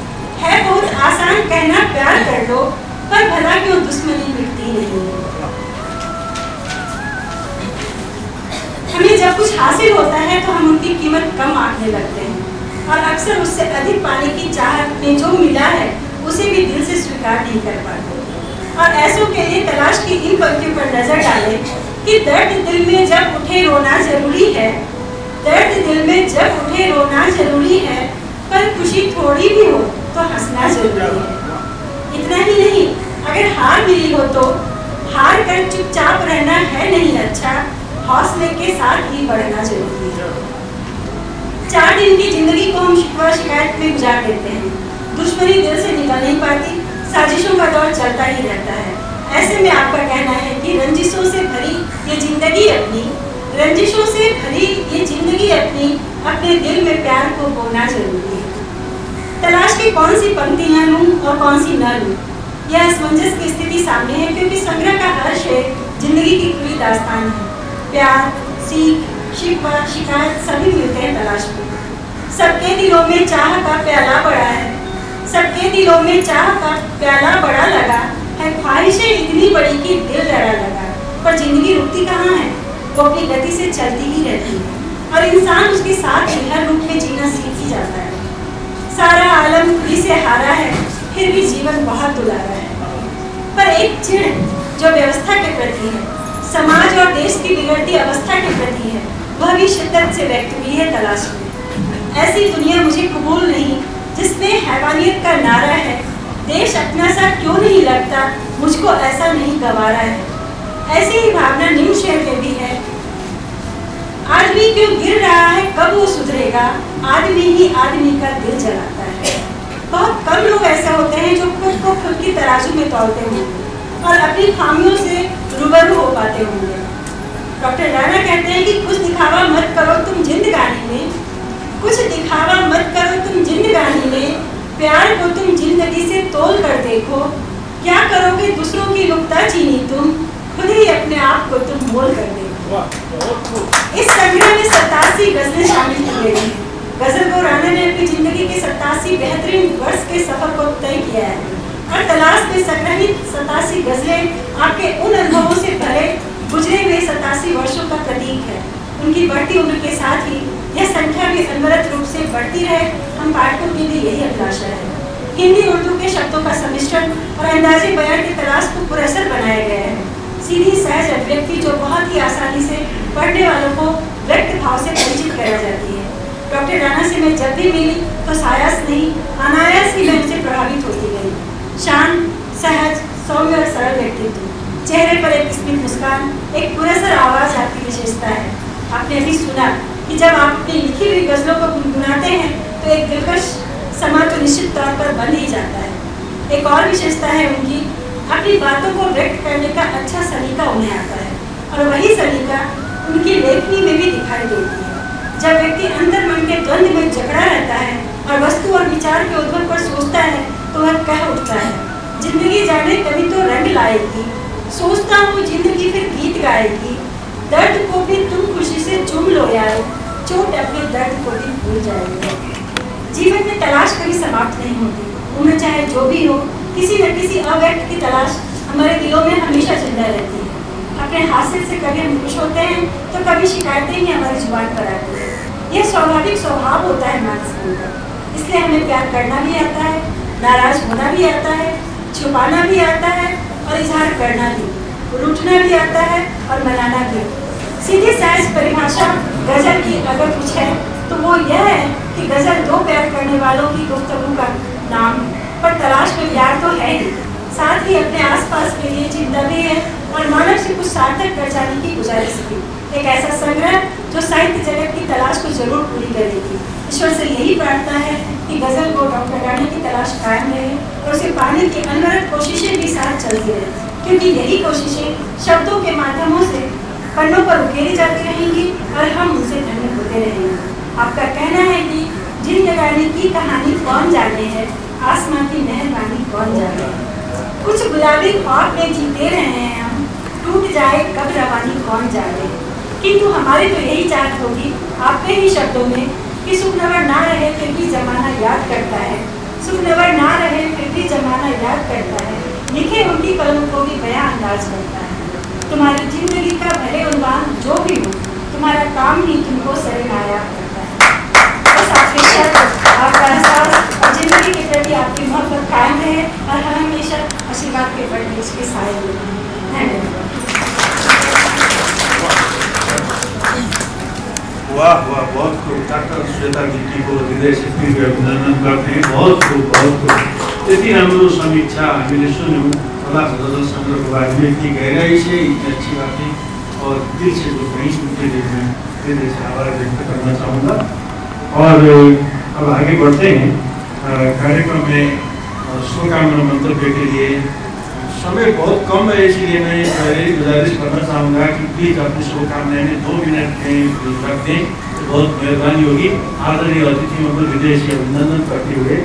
[SPEAKER 2] बहुत आसान कहना प्यार कर लो, पर भला क्यों दुश्मनी मिटती नहीं है। हमें जब कुछ हासिल होता है तो हम उनकी कीमत कम आंकने लगते हैं, और अक्सर उससे अधिक पाने की चाहत में जो मिला है उसे भी दिल से स्वीकार नहीं कर पाते। और ऐसों के लिए तलाश की इन पंक्तियों पर नजर डालें कि दर्द दिल में जब उठे रोना जरूरी है, दर्द दिल में जब उठे रोना जरूरी है, पर खुशी थोड़ी भी हो तो हंसना जरूरी है। इतना ही नहीं, अगर हार मिली हो तो हार कर चुपचाप रहना है नहीं अच्छा, हौसले के साथ ही बढ़ना जरूरी है। 4 दिन की जिंदगी को हम शिकवा शिकायत में गुजार देते हैं, दुश्मनी दिल से निकल नहीं पाती, साजिशों का दौर चलता ही रहता है। ऐसे में आपका कहना है कि रंजिशों से भरी ये जिंदगी अपनी, रंजिशों से भरी ये जिंदगी अपनी, अपने दिल में प्यार को बोना जरूरी है। तलाश की कौन सी पंक्तियां लूं और कौन सी न लूं, यह असमंजस की स्थिति सामने है, क्योंकि संग्रह का हर शेर जिंदगी की खुली दास्तान है। प्यार, सीख, शिकवा, शिकायत सभी मिलते हैं तलाश में। सबके दिलों में चाह का प्याला बड़ा है, सबके दिलों में चाह का प्याला बड़ा लगा है, ख्वाहिशें इतनी बड़ी कि दिल डरा लगा, पर जिंदगी रुकती कहाँ है, वो अपनी गति से चलती ही रहती है, और इंसान उसके साथ ही हर रूप में जीना सीख ही जाता है। सारा आलम खुदी से हारा है, फिर भी जीवन बहुत दुलारा है, पर एक चिढ़ जो व्यवस्था के प्रति है, समाज और देश की बिगड़ती अवस्था के प्रति है, वह भी शिद्दत से व्यक्त हुई है तलाश में। ऐसी दुनिया मुझे कबूल नहीं जिसमें हैवानियत का नारा है, देश अपना सा क्यों नहीं लगता, मुझको ऐसा नहीं गवारा है। ऐसी ही भावना निम्न शेर में भी है, आदमी क्यों गिर रहा है, कब वो सुधरेगा, आदमी ही आदमी का दिल जलाता है। बहुत कम लोग को खुद की तराजू में तौलते होंगे और अपनी खामियों से रूबरू हो पाते होंगे। डॉक्टर राणा कहते हैं कि कुछ दिखावा मत करो तुम जिंदगानी में, कुछ दिखावा मत करो तुम जिंदगानी में, प्यार को तुम जिंदगी से तोल कर देखो, क्या करोगे दूसरों की नुक्ताचीनी तुम, खुद ही अपने आप को तुम मोल कर देखो। इस संग्रह में 87 गजलें शामिल की गई हैं। गजल गो राणा ने अपनी जिंदगी के 87 बेहतरीन वर्ष के सफर को तय किया है और तलाश में संग्रहित 87 गजलें आपके उन अनुभवों से भरे गुजरे हुए 87 वर्षों का प्रतीक है। उनकी बढ़ती उम्र के साथ ही यह संख्या भी अनवरत रूप से बढ़ती रहे, हम पाठकों की भी यही अभिलाषा है। हिंदी उर्दू के शब्दों का सम्मिश्रण और अंदाजे बयान की तलाश को पुरस्सर बनाया गया है। सीधी सहज अभिव्यक्ति जो बहुत ही आसानी से पढ़ने वालों को व्यक्त भाव से परिचित करा जाती है। डॉक्टर राणा से मैं जब भी मिली तो सायास नहीं अनायास ही मैं उनसे प्रभावित होती गई। शांत, सहज, सौम्य और सरल व्यक्तित्व, चेहरे पर एक स्मित मुस्कान, एक पुरस्सर आवाज आपकी विशेषता है। आपने अभी सुना कि जब आप अपनी लिखी हुई गजलों को गुनगुनाते हैं तो एक दिलकश समा तो निश्चित तौर पर बन ही जाता है। एक और विशेषता है उनकी, अपनी बातों को व्यक्त करने का अच्छा सलीका उन्हें आता है और वही सलीका उनकी लेखनी में भी दिखाई देती है। जब व्यक्ति अंतर मन के द्वंद्व में जकड़ा रहता है और वस्तु और विचार के उद्भव पर सोचता है तो वह कह उठता है, जिंदगी जाने कभी तो रंग लाएगी, सोचता हूँ जिंदगी फिर गीत गाएगी, दर्द को भी तुम खुशी से चूम लो यार, चोट अपने दर्द को भी भूल जाएगी। जीवन में तलाश कभी समाप्त नहीं होती, उम्र चाहे जो भी हो, किसी न किसी अव्यक्त की तलाश हमारे दिलों में हमेशा जिंदा रहती है। अपने हासिल से कभी हम खुश होते हैं तो कभी शिकायतें ही हमारी जुबान पर आती है। यह स्वाभाविक स्वभाव होता है मानस का, इसलिए हमें प्यार करना भी आता है, नाराज होना भी आता है, छुपाना भी आता है और इजहार करना भी, रूठना भी आता है और मनाना भी। सीधी सहज परिभाषा गजल की अगर कुछ है तो वो यह है कि गजल दो प्यार करने वालों की गुफ्तगू का नाम, पर तलाश में प्यार तो है ही, साथ ही अपने आसपास के लिए चिंता भी है और मानव से कुछ सार्थक कर जाने की गुजारिश भी। एक ऐसा संग्रह जो साहित्य जगत की तलाश को जरूर पूरी करेगी। ईश्वर से यही प्रार्थना है कि गजल को डॉक्टर राणा की तलाश कायम रहे और उसे पाने की अनवरत कोशिशें भी साथ चलती रहे, क्योंकि यही कोशिशें शब्दों के माध्यमों से पन्नों पर उकेरी जाती रहेंगी और हम उनसे धन्य होते रहेंगे। आपका कहना है कि जिंदगानी की कहानी कौन जाने है, आसमां की मेहरबानी कौन जाने है। कुछ गुलाबी ख्वाब में जीते रहे हैं हम, टूट जाए कब रवानी कौन जाने। किंतु हमारी तो यही चाहत होगी आपके ही शब्दों में कि सुखनवर ना रहे फिर भी जमाना याद करता है, सुखनवर ना रहे फिर भी जमाना याद करता है, लिखे उनकी कलम को भी बयां अंदाज करता है। तुम्हारी जिंदगी का भले उन्वान जो भी हो, तुम्हारा काम ही तुमको सरमाया करता है। बस आपका एहसास और जिंदगी के प्रति आपकी मोहब्बत कायम रहे और हम हमेशा आशीर्वाद के बड़े इसके साए में।
[SPEAKER 1] वाह वाह, बहुत खूब। डॉक्टर श्वेता जी को हृदय से फिर भी अभिनंदन करते हैं। बहुत खूब, बहुत खूब। यति राम्रो समीक्षा हामीले सुन्यौँ तलाश गजल संग्रह को बारे में, इतनी गहराई से, इतनी अच्छी बातें और दिल से जो कहीं सुनते देखने हृदय से आभार व्यक्त करना चाहूँगा। और अब आगे बढ़ते हैं कार्यक्रम में। शुभकामना मंतव्य के लिए समय बहुत कम है, इसलिए मैं पहले गुजारिश करना चाहूँगा कि प्लीज अपनी शुभकामनाएं 2 मिनट में रख दें तो बहुत मेहरबानी होगी। आदरणीय अतिथि को हृदय से अभिनंदन करते हुए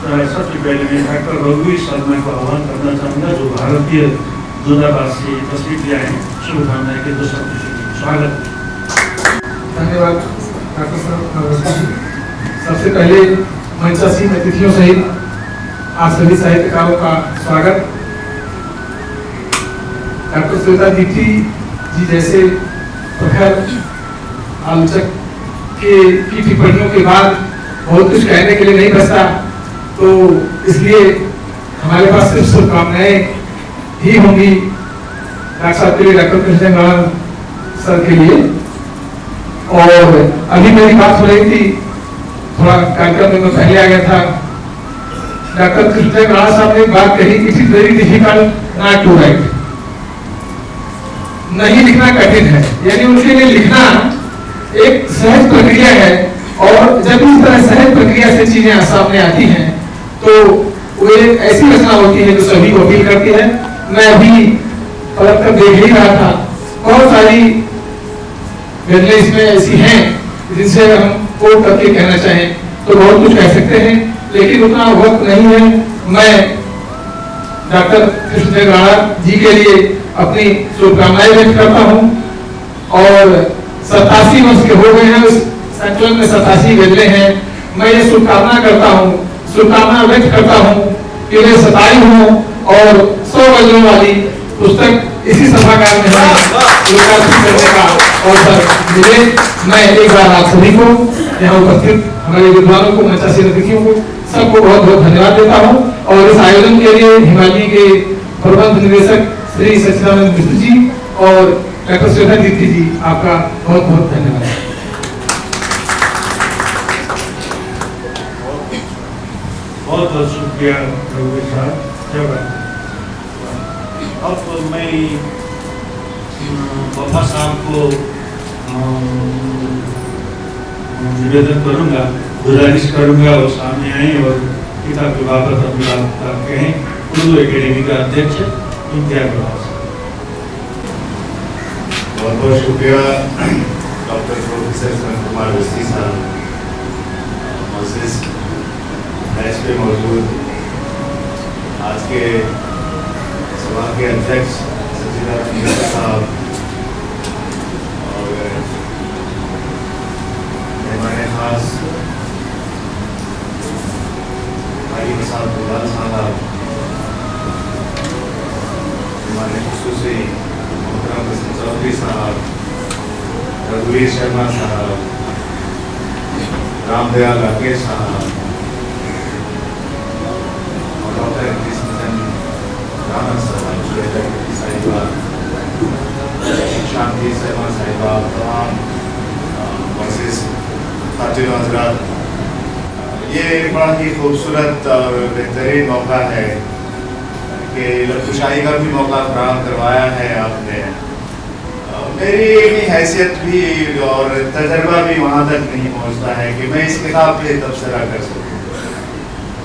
[SPEAKER 1] सबसे पहले मैं डॉक्टर रघुवीर शर्मा को आह्वान करना चाहूँगा, जो भारतीय दूतावास से तस्वीर लिया है। शुभकामनाएं के 2 शब्द से स्वागत।
[SPEAKER 4] धन्यवाद डॉक्टर साहब। सबसे पहले मंचासीन अतिथियों सहित आप सभी साहित्यकारों का स्वागत। डॉक्टर श्वेता दीप्ति जी जैसे प्रखर आलोचक की टिप्पणियों के बाद बहुत कुछ कहने के लिए नहीं बचता, तो इसलिए हमारे पास सिर्फ शुभकामनाएं ही होंगी डॉक्टर साहब के लिए, डॉक्टर कृष्ण गौड़ सर के लिए। और अभी मेरी बात हो रही थी, थोड़ा कार्यक्रम में मैं पहले आ गया था। डॉक्टर कृष्ण गौड़ साहब ने बात कही, it is very difficult not to write. नहीं लिखना कठिन है, यानी उनके लिए लिखना एक सहज प्रक्रिया है और जब इस तरह सहज प्रक्रिया से चीजें सामने आती हैं तो वो एक ऐसी रचना होती है जो सभी को अपील करती है। मैं अभी पलक कर देख ही रहा था, बहुत सारी गजलें इसमें ऐसी हैं जिनसे हम कोट करके कहना चाहें तो बहुत कुछ कह सकते हैं, लेकिन उतना वक्त नहीं है। मैं डॉक्टर कृष्णदेव राणा जी के लिए अपनी शुभकामनाएं व्यक्त करता हूं और 87 वर्ष के हो गए हैं, उस संकलन में 87 गजलें हैं। मैं ये शुभकामना करता हूं, शुभकामना व्यक्त करता हूं कि वे 27 हों और 100 गजलों वाली पुस्तक इसी सभागार में लोकार्पण करने का अवसर मिले। मैं एक बार आप सभी को यहाँ उपस्थित हमारे विद्वानों को, मंचासीन अतिथियों को, सबको बहुत बहुत धन्यवाद देता हूँ और इस आयोजन के लिए हिमालय के प्रबंध निदेशक श्री सच्चिदानंद मिश्र जी और डॉक्टर श्वेता दीप्ति जी, आपका बहुत बहुत धन्यवाद।
[SPEAKER 1] बहुत बहुत शुक्रिया रघुवीर साहब। अब मैं बाबा साहब को निवेदन करूंगा, गुजारिश करूंगा और सामने आए और किताब के बाबत अपनी बात कहें। उर्दू एकेडमी का अध्यक्ष इम्तियाज साहब।
[SPEAKER 3] बहुत बहुत शुक्रिया डॉक्टर प्रोफेसर सुमन कुमार वस्ती साहब, मैच पे मौजूद आज के सभा के अध्यक्ष सच्चिदानंद मिश्र साहब और मेहमान खास भाई साहब बुलाल साहब, मेहमान खुसूसी मोहतरम हसन चौधरी साहब, रघुवीर शर्मा साहब, रामदयाल राकेश साहब, डॉक्टर राणा साहब, श्वेता दीप्ति साहिबा, शांति शर्मा साहिबा, तमाम खातिन हजरात, ये बड़ा ही खूबसूरत और बेहतरीन मौका है कि लफ्ज़शाही का भी मौका फराहम करवाया है आपने। मेरी इतनी हैसियत भी और तजर्बा भी वहाँ तक नहीं पहुँचता है कि मैं इस किताब पे तबसरा कर सकूँ,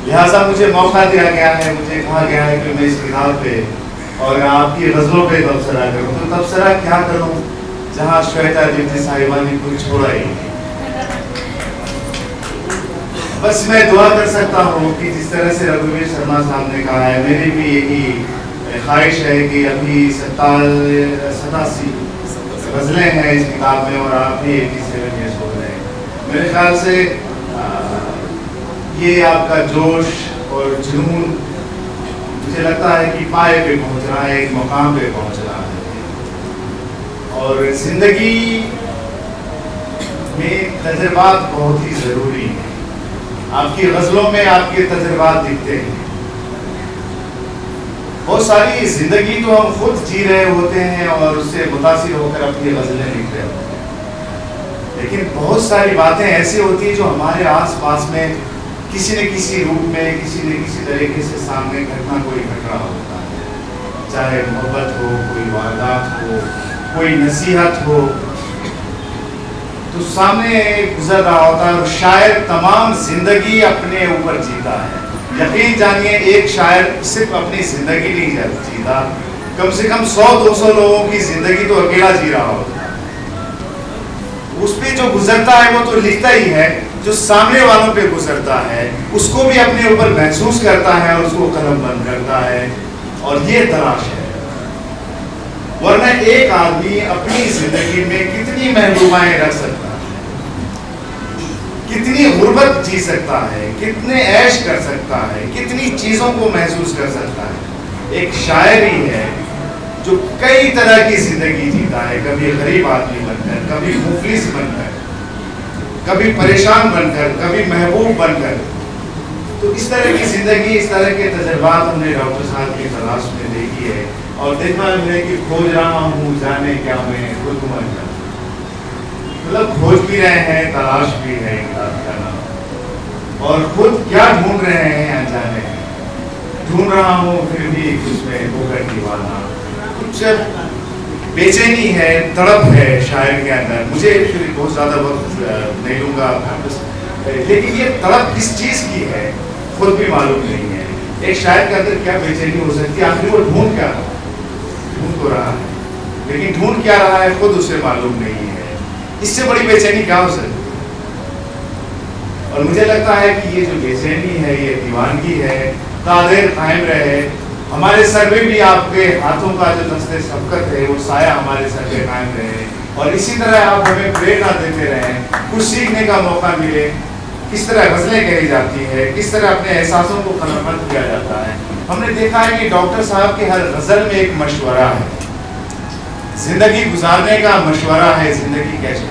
[SPEAKER 3] लिहाजा मुझे मौका दिया गया है, मुझे कहा गया है कि मैं इस किताब पे और आपकी गज़लों पे तबसरा करूँ। तो तबसरा क्या करूँ जहाँ श्वेता दीप्ति साहिबा ने कुछ छोड़ा ही नहीं। बस मैं दुआ कर सकता हूँ कि जिस तरह से रघुवीर शर्मा साहब ने कहा है, मेरी भी यही ख्वाहिश है कि अभी 87 गज़लें हैं इस किताब में और आप भी 87 ईयर्स हो रहे हैं। मेरे ख्याल से ये आपका जोश और जुनून मुझे लगता है कि पाए पे पहुंच रहा है, एक मुकाम पे पहुंच रहा है। और जिंदगी में तजर्बात बहुत ही ज़रूरी है। आपकी गज़लों में आपके तजर्बात दिखते हैं। बहुत सारी जिंदगी तो हम खुद जी रहे होते हैं और उससे मुतासिर होकर अपनी गज़लें लिख रहे होते हैं, लेकिन बहुत सारी बातें ऐसी होती हैं जो हमारे आस पास में किसी न किसी रूप में, किसी न किसी तरीके से सामने घटना कोई घट रहा होता है, चाहे मोहब्बत हो, कोई वारदात हो, कोई नसीहत हो, तो सामने गुजर रहा होता है और शायर तमाम जिंदगी अपने ऊपर जीता है। यकीन जानिए, एक शायर सिर्फ अपनी जिंदगी नहीं जीता, कम से कम 100-200 लोगों की जिंदगी तो अकेला जी रहा होता है। उस पे जो गुजरता है वो तो लिखता ही है, जो सामने वालों पे गुजरता है उसको भी अपने ऊपर महसूस करता है और उसको कलम बंद करता है, और ये तलाश है। वरना एक आदमी अपनी जिंदगी में कितनी महबूबाएं रख सकता है, कितनी गुर्बत जी सकता है, कितने ऐश कर सकता है, कितनी चीजों को महसूस कर सकता है। एक शायर ही है जो कई तरह की जिंदगी जीता है, कभी गरीब आदमी बनकर, कभी मुफलिस बनकर, कभी परेशान बनकर, कभी महबूब बनकर। तो इस तरह की जिंदगी, इस तरह के तजर्बात हमने डॉक्टर साहब की तलाश में देखी है और देखा हमने कि खोज रहा हूँ जाने क्या मैं खुद मर जाऊँ। मतलब खोज भी रहे हैं, तलाश भी है का नाम, और खुद क्या ढूंढ रहे हैं अनजाने, ढूंढ रहा हूँ फिर भी उसमें होकर दीवाना। कुछ बेचैनी है, तड़प है शायर के अंदर। मुझे बहुत ज़्यादा वक्त नहीं लूँगा, लेकिन ये तड़प किस चीज़ की है खुद भी मालूम नहीं है। एक शायर के अंदर क्या बेचैनी हो सकती है, आखिर वो ढूंढ क्या रहा है? ढूंढ तो रहा है, लेकिन ढूंढ क्या रहा है खुद उसे मालूम नहीं है। इससे बड़ी बेचैनी क्या हो सकती है? और मुझे लगता है कि ये जो बेचैनी है, ये दीवानगी है, तादेर कायम रहे। हमारे सर पे भी आपके हाथों का जो दस्ते शफकत है, वो साया हमारे सर पे कायम रहे, और इसी तरह आप हमें प्रेरणा देते रहें, कुछ सीखने का मौका मिले, किस तरह गज़लें कही जाती है, किस तरह अपने एहसासों को कलमबंद किया जाता है। हमने देखा है कि डॉक्टर साहब के हर गज़ल में एक मशवरा है, जिंदगी गुजारने का मशवरा है। जिंदगी कैसे,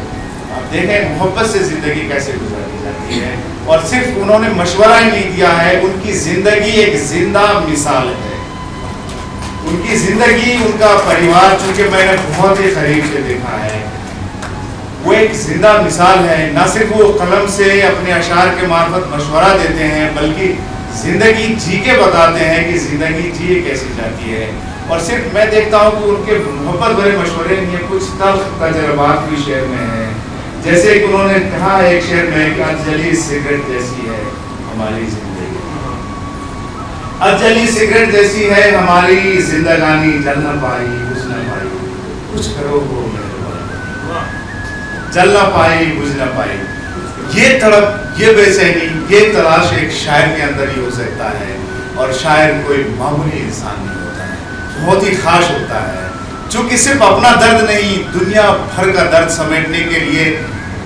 [SPEAKER 3] आप देखें मोहब्बत से जिंदगी कैसे गुजारी जाती है, और सिर्फ उन्होंने मशवरा ही नहीं दिया है, उनकी जिंदगी एक जिंदा मिसाल है। उनकी जिंदगी, उनका परिवार, चूंकि मैंने बहुत ही करीब से देखा है, वो एक जिंदा मिसाल है। न सिर्फ वो कलम से अपने अशार के मार्फत मशवरा देते हैं, बल्कि जिंदगी जी के बताते हैं कि जिंदगी जी कैसी जाती है। और सिर्फ मैं देखता हूँ कि उनके मोहब्बत भरे मशवरे नहीं है, कुछ तल्ख तजर्बात भी शेर में है। जैसे कि उन्होंने कहा है एक शेर में कि अजली सिगरेट जैसी है हमारी जिंदगी, अजली सिगरेट जैसी है हमारी जिंदगानी, जल न पाई बुझ न पाई, कुछ करो वो जल न पाई बुझ न पाई। ये तड़प, ये बेचैनी, ये तलाश एक शायर के अंदर ही हो सकता है। और शायर कोई मामूली इंसान नहीं होता है, बहुत ही खास होता है, क्योंकि सिर्फ अपना दर्द नहीं, दुनिया भर का दर्द समेटने के लिए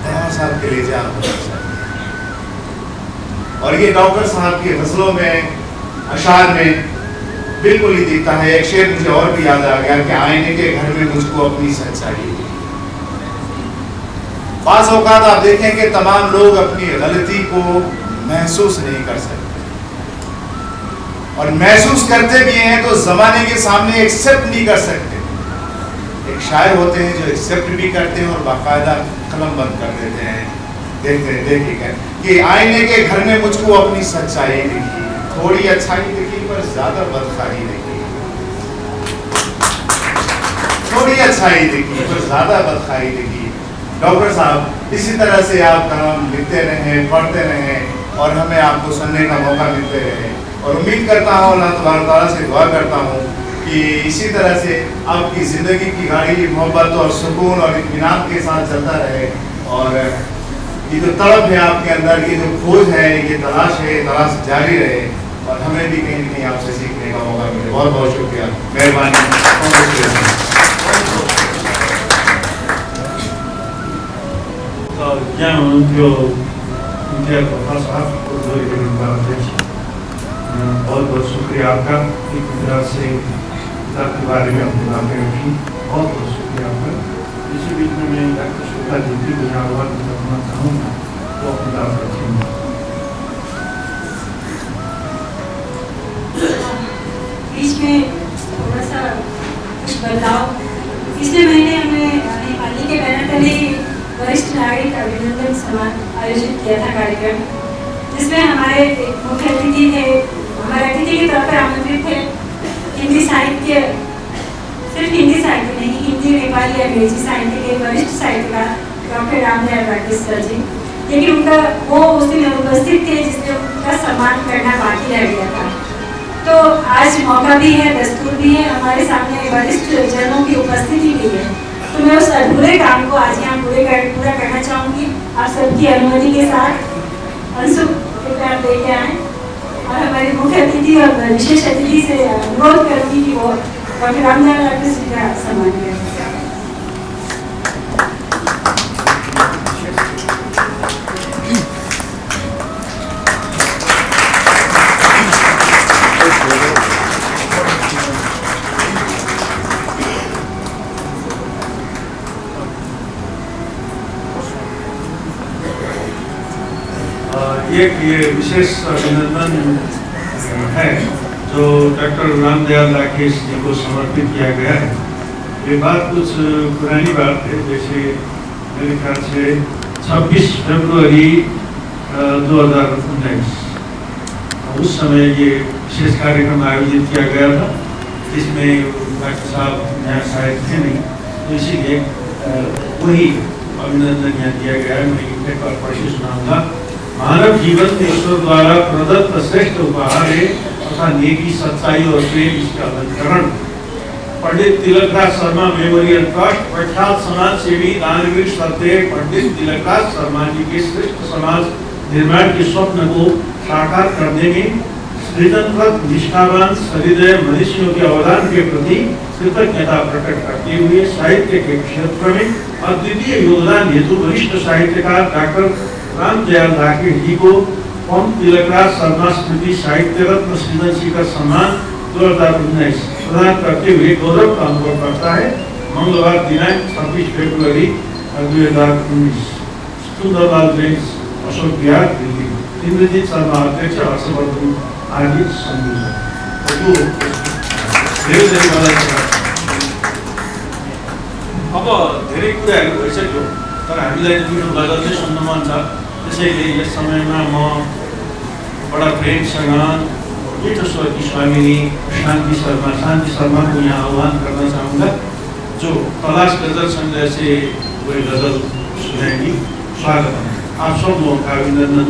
[SPEAKER 3] बड़ा सा कलेजा होना चाहिए। और ये डॉक्टर साहब की गज़लों में, अशार में बिल्कुल ही दिखता है। एक शेर मुझे और भी याद आ गया कि आईने के घर में मुझको अपनी सच्चाई। बाज़ औक़ात आप देखें कि तमाम लोग अपनी गलती को महसूस नहीं कर सकते, और महसूस करते भी हैं तो ज़माने के सामने एक्सेप्ट नहीं कर सकते। एक शायर होते हैं जो एक्सेप्ट भी करते हैं और बाकायदा कलम बंद कर देते हैं। देखिए कि आईने के घर में मुझको अपनी सच्चाई दिखी, थोड़ी अच्छाई दिखी पर ज़्यादा बदखाई दिखी, थोड़ी अच्छाई दिखी पर ज़्यादा बदखाई दिखी। डॉक्टर साहब, इसी तरह से आप कलम लिखते रहें, पढ़ते रहें, और हमें आपको सुनने का मौका मिलते रहे। और उम्मीद करता हूँ, अल्लाह तबारक तआला से दुआ करता हूँ कि इसी तरह से आपकी ज़िंदगी की गाड़ी मोहब्बत और सुकून और इत्मीनान के साथ चलता रहे। और ये जो तड़प है आपके अंदर, ये जो खोज है, ये तलाश है, तलाश जारी रहे, और हमें भी कहीं न कहीं आपसे सीखने का मौका मिले। बहुत बहुत शुक्रिया, मेहरबानी।
[SPEAKER 1] यहाँ हुनुहुन्थ्यो इम्तियाज वफा साहब, बहुत बहुत शुक्रिया आपका। एक तरह से किताब के बारे में अपनी बातें रखी, बहुत बहुत शुक्रिया आपका। इसी बीच में मैं डॉक्टर शुक्ला जी की कुछ आह्वान करना चाहूँगा, तो अपनी बात रखेंगे।
[SPEAKER 2] बीच में थोड़ा सा कुछ बदलाव, पिछले महीने हमने नेपाली के बैनर तले वरिष्ठ नागरिक अभिनंदन समारोह आयोजित किया था कार्यक्रम, जिसमें हमारे मुख्य अतिथि थे, हमारे अतिथि के तौर पर आमंत्रित थे हिंदी साहित्य, सिर्फ हिंदी साहित्य नहीं, हिंदी, नेपाली, अंग्रेजी साहित्य के वरिष्ठ साहित्यकार डॉक्टर रामदयाल राकेश सर जी। लेकिन उनका वो उस दिन उपस्थित थे, जिसमें उनका सम्मान करना बाकी रह गया था। तो आज मौका भी है, दस्तूर भी है, हमारे सामने वरिष्ठ जनों की उपस्थिति भी है, तो मैं उस अधूरे काम को आज यहाँ पूरा करना चाहूँगी। आप सबकी अनुमति के साथ अंशु कृपया आप लेके आएँ, और हमारे मुख्य अतिथि और विशेष अतिथि से अनुरोध करूँगी कि वो डॉक्टर रामदयाल राकेश जी का सम्मान करें।
[SPEAKER 1] एक ये विशेष अभिनंदन है जो डॉक्टर रामदयाल राकेश जी को समर्पित किया गया है। ये बात कुछ पुरानी बात है, जैसे मेरे ख्याल से 26 फरवरी 2019 उस समय ये विशेष कार्यक्रम आयोजित किया गया था, जिसमें डॉक्टर साहब यहाँ शायद थे नहीं, तो इसीलिए वही अभिनंदन यहाँ दिया गया है। मैं एक बार पढ़ के सुनाऊंगा। मानव जीवन ईश्वर द्वारा प्रदत्त श्रेष्ठ उपहार है और तथा नेकी, सच्चाई और प्रेम इसका अलंकरण। पंडित तिलकराज शर्मा मेमोरियल ट्रस्ट प्रख्यात समाज सेवी दानवीर सत्य पंडित तिलकराज शर्मा जी के श्रेष्ठ समाज निर्माण के स्वप्न को साकार करने में सृजनपरक, निष्ठावान, सहृदय मनुष्यों के अवदान के प्रति कृतज्ञता प्रकट करते हुए साहित्य के क्षेत्र में अद्वितीय योगदान हेतु वरिष्ठ साहित्यकार डॉक्टर रामदयाल राकेश जी को पं तिलकराज शर्मा स्मृति साहित्य रत्न सृजन शिखर सम्मान 2019 प्रदान करते हुए गौरव का अनुभव करता है। मंगलवार दिनांक 26 फरवरी 2019 सुंदरलाल रेंज अशोक विहार दिल्ली। इंद्रजीत शर्मा अध्यक्ष, हर्षवर्धन आदि संयोजक। अब धेरै कुराहरू भइसक्यो, तर हामीलाई जुन गजल चाहिँ सुन्न मन छ, त्यसैले यस समयमा म बडा प्रेमसँग मिठो स्वरकी स्वामिनी शांति शर्मा को यहाँ आह्वान करना चाहूँगा, जो तलाश गजल संग्रह से वही गजल सुनाएंगी। स्वागत है, आप सब लोगों का अभिनंदन।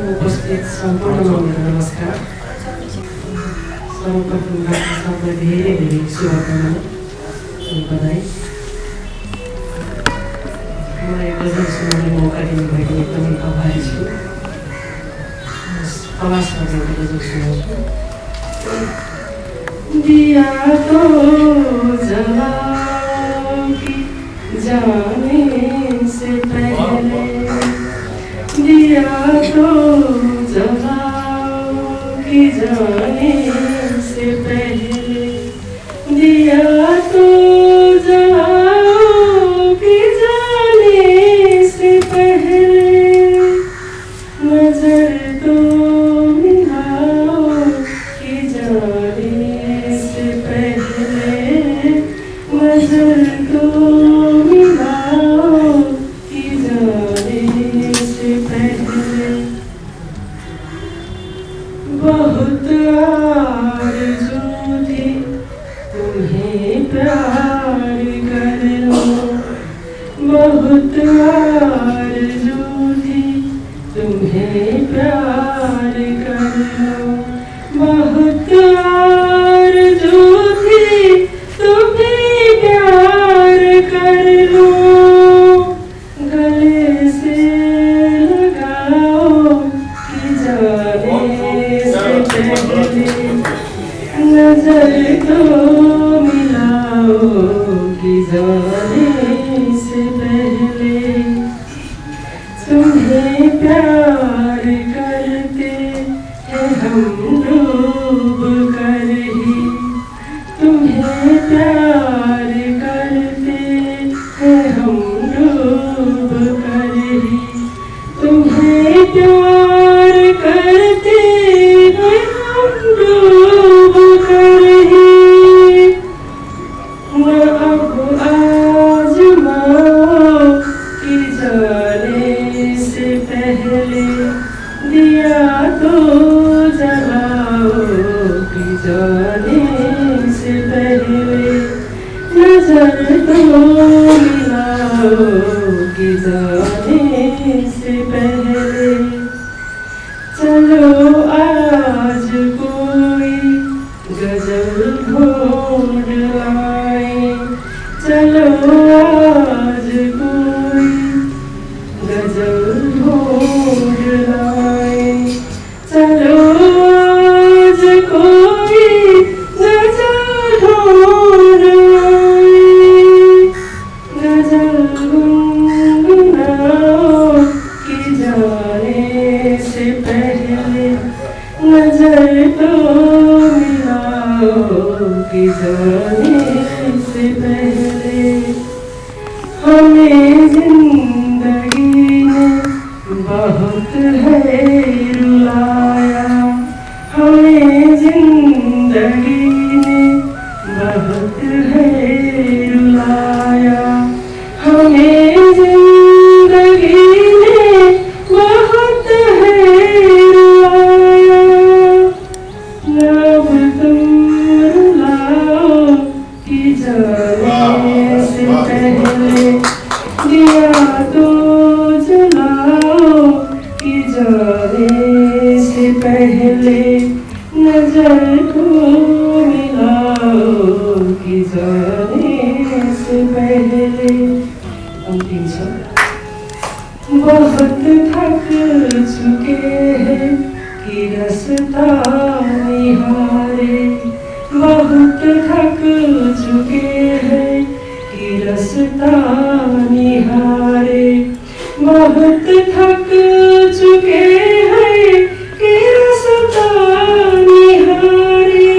[SPEAKER 5] उपस्थित सम्पूर्ण नमस्कार। सर्वप्रथम सबलाई धेरै धेरै शुभकामना बधाई। मलाई गजल सुनाउने मौका दिनुभएको एकदमै आभारी छु। तलासबाट एउटा गजल सुनाउँछु। दिया तो जला कि जाने से पहले, दिया तो जलाओ कि जाने से पहले, दिया तो जलाओ कि जाने से पहले, नजर तो मिलाओ कि जाने से पहले, नजर तो मिलाओ कि जाने से पहले। बहुत आरज़ू थी तुम्हें प्यार कर लूं, बहुत आरज़ू थी तुम्हें प्यार कर लूं, बहुत आरज़ू थी तुम्हें प्यार कर लूं, गले से लगाओ कि जाने से पहले, नजर तो मिलाओ कि जाने से पहले, तुम्हें प्यार करते हैं हम डूब कर ही, तुम्हें प्यार करते हैं हम डूब कर ही, तुम्हें प्यार करते हैं हम डूब कर ही, न अब आजमाओ कि जाने से पहले, दिया तो जलाओ कि जाने से पहले, नजर तो मिलाओ कि जाने से पहले। चलो आज कोई गजल ढूंढ लाए, चलो आज कोई गजल ढूंढ लाए, चलो आज कोई गजल ढूंढ लाए, गजल गुनगुनाओ कि जाने से पहले, नजर तो मिलाओ कि जाने से पहले। हमें जिंदगी ने बहुत है रुलाया, हमें जिंदगी ने बहुत है रुलाया, हमें जिंदगी ने बहुत है रुलाया, अब तुम रुलाओ तो जलाओ कि जाने से पहले नजर को मिलाओ कि जाने से पहले। अंतिम शब्द। बहुत थक चुके हैं कि रास्ता निहारे, बहुत थक चुके हैं कि रास्ता निहारे, बहुत थक चुके हैं कि रास्ता निहारे।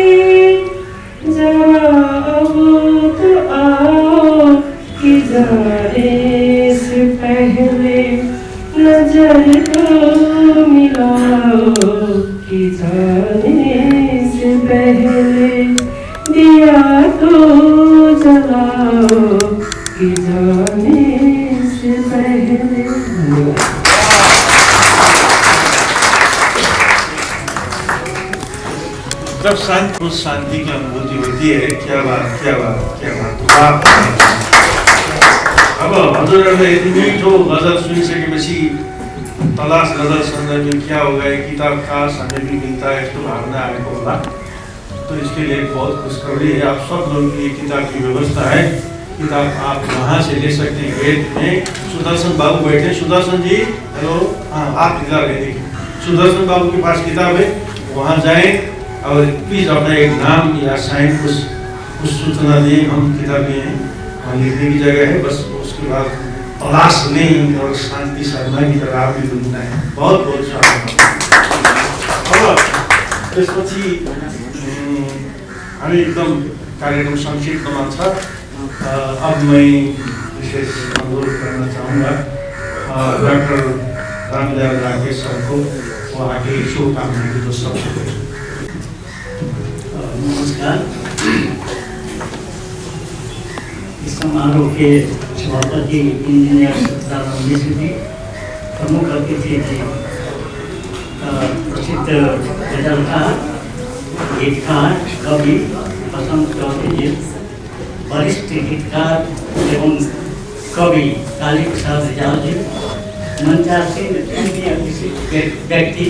[SPEAKER 5] जरा अब तो आओ कि जाने से पहले नजर को मिलाओ कि जाने से पहले दिया तो जलाओ कि जाने से पहले।
[SPEAKER 1] जब शांति की अनुभूति होती है, क्या बात क्या बात क्या बात। अब हजुरहरूले यति मिठो गजल सुनिसकेपछि तलाश गजल संदर्भ क्या होगा, ये किताब काश हमें भी मिलता है, तो भावना आएको होला। तो इसके लिए बहुत खुशखबरी है, आप सब लोगों की किताब की व्यवस्था है। किताब आप वहाँ से ले सकते हैं। गेट में सुदर्शन बाबू बैठे। सुदर्शन जी हेलो, हाँ आप इधर है, देखिए सुदर्शन बाबू के पास किताब है, वहाँ जाएं और प्लीज़ अपना एक नाम या साइन कुछ सूचना दें। हम किताब लिए हैं, वहाँ लिखने की जगह है, बस उसके बाद तलाश नहीं और शांति शर्मा की तरह आप भी ढूंढना है। बहुत बहुत स्वागत। त्यसपछि हामी एकदम कार्यक्रम संक्षिप्तमा छ। अब मैं विशेष अनुरोध करना चाहूँगा डॉक्टर रामदयाल राकेश सर को, वो आगे शुभकामनाएं की दोस्तों।
[SPEAKER 6] नमस्कार। इस समारोह के सभापति इंजीनियर सत्ताराम मिश्र जी, प्रमुख अतिथि जी, प्रसिद्ध गजलकार, गीतकार, कवि बसंत चौधरी जी, वरिष्ठ गीतकार एवं कवि काली प्रसाद रिजाल जी, मंचासीन अन्य व्यक्ति,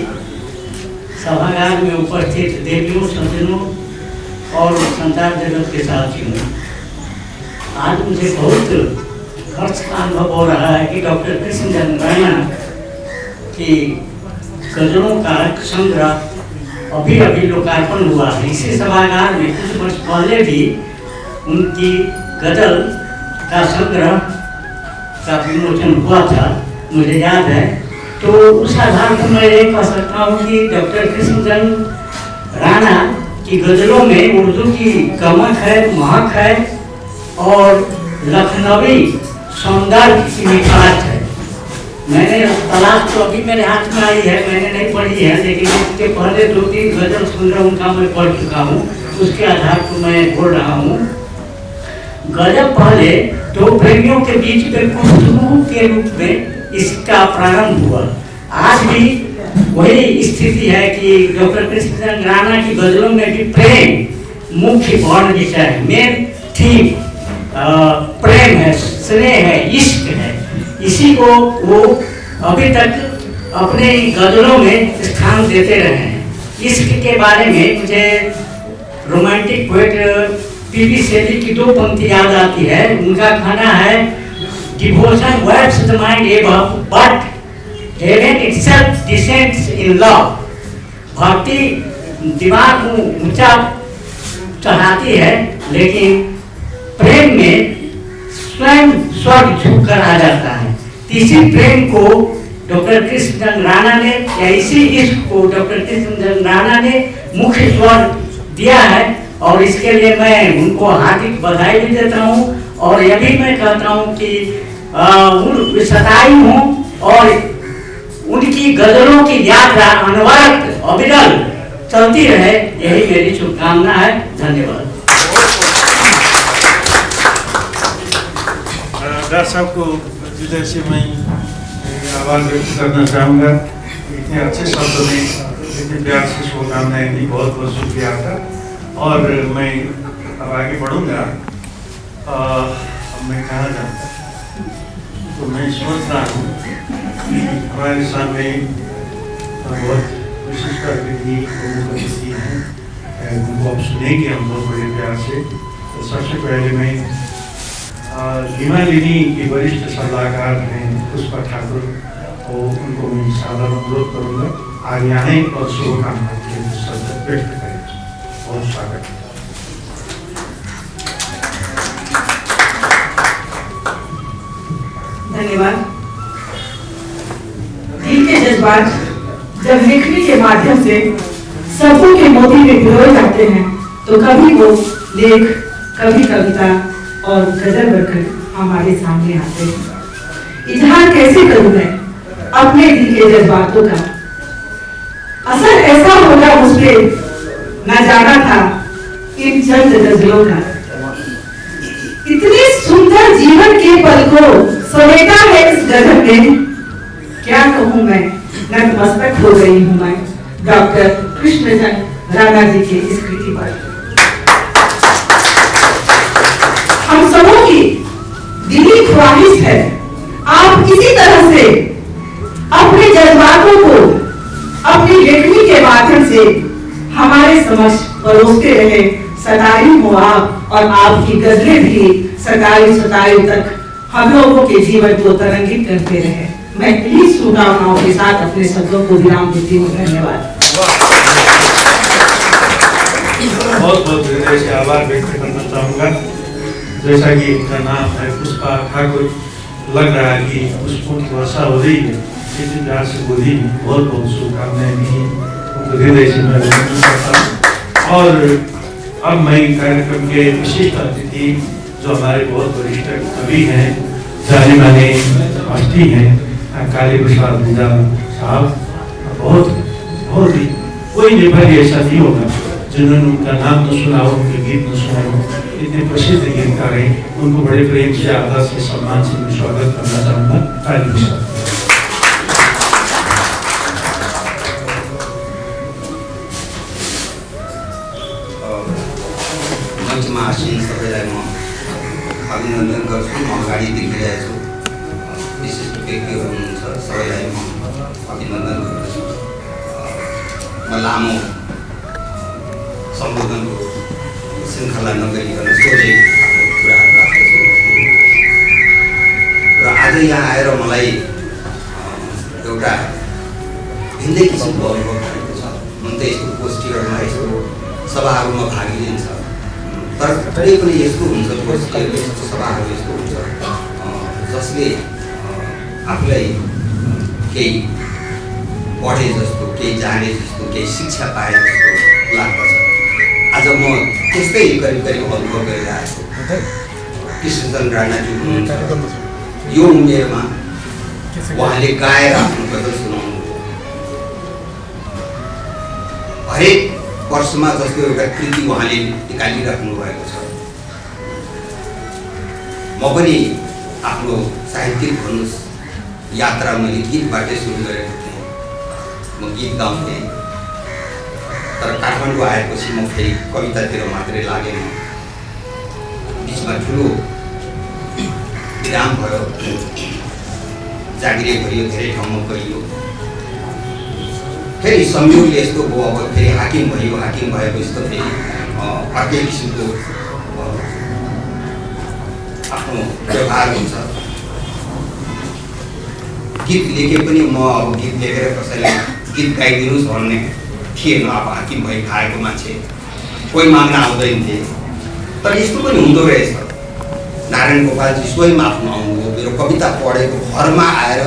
[SPEAKER 6] सभागार में उपस्थित देवियों, सज्जनों और संचार जगत के साथियों, आज मुझे बहुत हर्ष का अनुभव हो रहा है कि डॉक्टर कृष्णचंद्र राणा की गजलों का संग्रह अभी अभी लोकार्पण हुआ है। इसी सभागार में कुछ वर्ष पहले भी उनकी गजल का संग्रह का विमोचन हुआ था, मुझे याद है। तो उस आधार पर मैं ये कह सकता हूँ कि डॉक्टर कृष्णचंद्र राणा की गजलों में उर्दू की गमक है, महक है और लखनवी सौंदर्य की मिठास है। मैंने तलाश तो अभी मेरे हाथ में आई है, मैंने नहीं पढ़ी है, लेकिन इसके पहले 2-3 गजल संग्रह उनका मैं पढ़ चुका हूँ, उसके आधार पर मैं बोल रहा हूँ। गजल पहले दो प्रेमियों के बीच में गुफ्तगू के रूप में इसका प्रारंभ हुआ। आज भी वही स्थिति है कि डॉक्टर कृष्णचंद्र राणा की गजलों में भी प्रेम मुख्य वर्ण विषय है, मेन थीम प्रेम है, स्नेह है, इश्क है। इसी को वो अभी तक अपने गजलों में स्थान देते रहे हैं। इश्क के बारे में मुझे रोमांटिक पोएट पीबी शेली की 2 पंक्ति याद आती है। उनका कहना है, devotion works the mind above but heaven itself descends in love. भक्ति दिमाग को ऊंचा चढ़ाती है, लेकिन प्रेम में स्वयं स्वर्ग झुककर आ जाता है। इसी प्रेम को डॉक्टर कृष्णचंद्र राणा ने, या इसी इश्क को डॉक्टर कृष्णचंद्र राणा ने मुख्य स्वर दिया है, और इसके लिए मैं उनको हार्दिक बधाई भी देता हूँ। और यह भी मैं कहता हूँ कि सताई हूँ और उनकी गजलों की यात्रा अनवरत अविरल चलती रहे, यही मेरी शुभकामना है। धन्यवाद।
[SPEAKER 1] डॉक्टर साहब को हृदय से मैं आभार व्यक्त करना चाहूँगा। इतने अच्छे शब्दों में इतने प्यार से शुभकामनाएं दी, बहुत बहुत शुक्रिया आपका। और मैं अब आगे बढ़ूँगा। अब मैं कहाँ जाऊँ? तो मैं सोच रहा हूँ हमारे सामने बहुत विशिष्ट अतिथि हैं, उनको आप सुनेंगे हम बहुत बड़े प्यार से। तो सबसे पहले मैं हिमालिनी की वरिष्ठ सलाहकार हैं पुष्पा ठाकुर, और उनको मैं सादर अनुरोध करूँगा आगे आए और शुभकामनाएं के शब्द व्यक्त करें। बहुत स्वागत है।
[SPEAKER 5] धन्यवाद। दिल के जज्बात जब लिखने के माध्यम से शब्दों के मोती में पिरोए जाते हैं तो कभी वो लेख, कभी कविता और गजल बनकर हमारे सामने आते हैं। इजहार कैसे करूं मैं अपने दिल के जज्बातों का, असर ऐसा होगा मुझ पे न जाना था इन चंद गजलों का। इतने सुंदर जीवन के पल को समेटा है इस गजल में, क्या कहूँ मैं, नतमस्तक हो गई हूँ मैं डॉक्टर कृष्णचंद्र राणा जी की इस कृति पर। हम सबों की दिली ख्वाहिश है आप इसी तरह से अपने जज्बातों को अपनी लेखनी के माध्यम से हमारे समक्ष परोसते रहे। सदाई हो आप और आपकी गजलें भी सदाई तक हम लोगों के जीवन को तरंगित करते रहे। मैं इन्हीं शुभकामनाओं के साथ अपने शब्दों को विराम देती हूँ। धन्यवाद।
[SPEAKER 1] बहुत बहुत हृदय से आभार व्यक्त करना चाहूँगा। जैसा कि इनका नाम है पुष्पा ठाकुर, लग रहा है कि पुष्पों की वर्षा हो रही है, इसी प्यार से बोली बहुत बहुत शुभकामनाएं दी, उनको हृदय से मैं वंदन करता हूँ। और अब मैं कार्यक्रम के विशिष्ट अतिथि जो हमारे बहुत वरिष्ठ कवि हैं, जाने माने हस्ती हैं, काली प्रसाद गुजर साहब, बहुत ही कोई नेपाली ऐसा नहीं होगा जिन्होंने उनका नाम न सुना हो, उनके गीत न सुना हो। इतने प्रसिद्ध गीतकार हैं, उनको बड़े प्रेम से, आदर से, सम्मान से मैं स्वागत करना चाहूँगा। काली प्रसाद
[SPEAKER 7] मञ्चमा आसीन सबैलाई म अभिनन्दन गर्छु। म अगाडि देखिरहेको छु विशिष्ट व्यक्तिहरू हुनुहुन्छ, सबैलाई म अभिनन्दन गर्दछु। म लामो सम्बोधनको श्रृङ्खला नगरिकन सोझै कुराहरू राख्दछु। र आज यहाँ आएर मलाई एउटा भिन्दै किसिमको अनुभव भएको छ। हुन त यस्तो गोष्ठीहरूमा, यस्तो सभाहरूमा भाग लिन्छ, तर तरै पनि यस्तो हुन्छ गोष्ठीहरू, यस्तो सभाहरू यस्तो हुन्छ जसले आफूलाई केही पढे जस्तो, केही जाने जस्तो, केही शिक्षा पाए जस्तो लाग्दछ। आज म त्यस्तै करिब करिब अनुभव गरिरहेको छु। कृष्णचन्द्र राणाजी हुनुहुन्छ, यो उमेरमा उहाँले गाएर आफ्नो गजल सुनाउनु, हरेक वर्षमा जस्तो एउटा कृति उहाँले निकालिराख्नु भएको छ। म पनि आफ्नो साहित्यिक भन्नुहोस् यात्रा मैले गीतबाटै सुरु गरेको थिएँ। म गीत गाउँथेँ, तर काठमाडौँ आएपछि म फेरि कवितातिर मात्रै लागेन। बिचमा ठुलो विराम भयो, जागिरे गरियो, धेरै ठाउँमा गइयो। फेरि संयोगले यस्तो भयो, अब फेरि हाकिम भयो, हाकिम भएको यस्तो फेरि अर्कै किसिमको आफ्नो व्यवहार हुन्छ। गीत लेखे पनि म अब गीत लेखेर कसैलाई गीत गाइदिनुहोस् भन्ने थिएन। अब हाकिम भई खाएको मान्छे कोही माग्न आउँदैन थिए, तर यस्तो पनि हुँदो रहेछ। नारायण गोपालजी स्वयं आफ्नो आउनुभयो, मेरो कविता पढेको घरमा आएर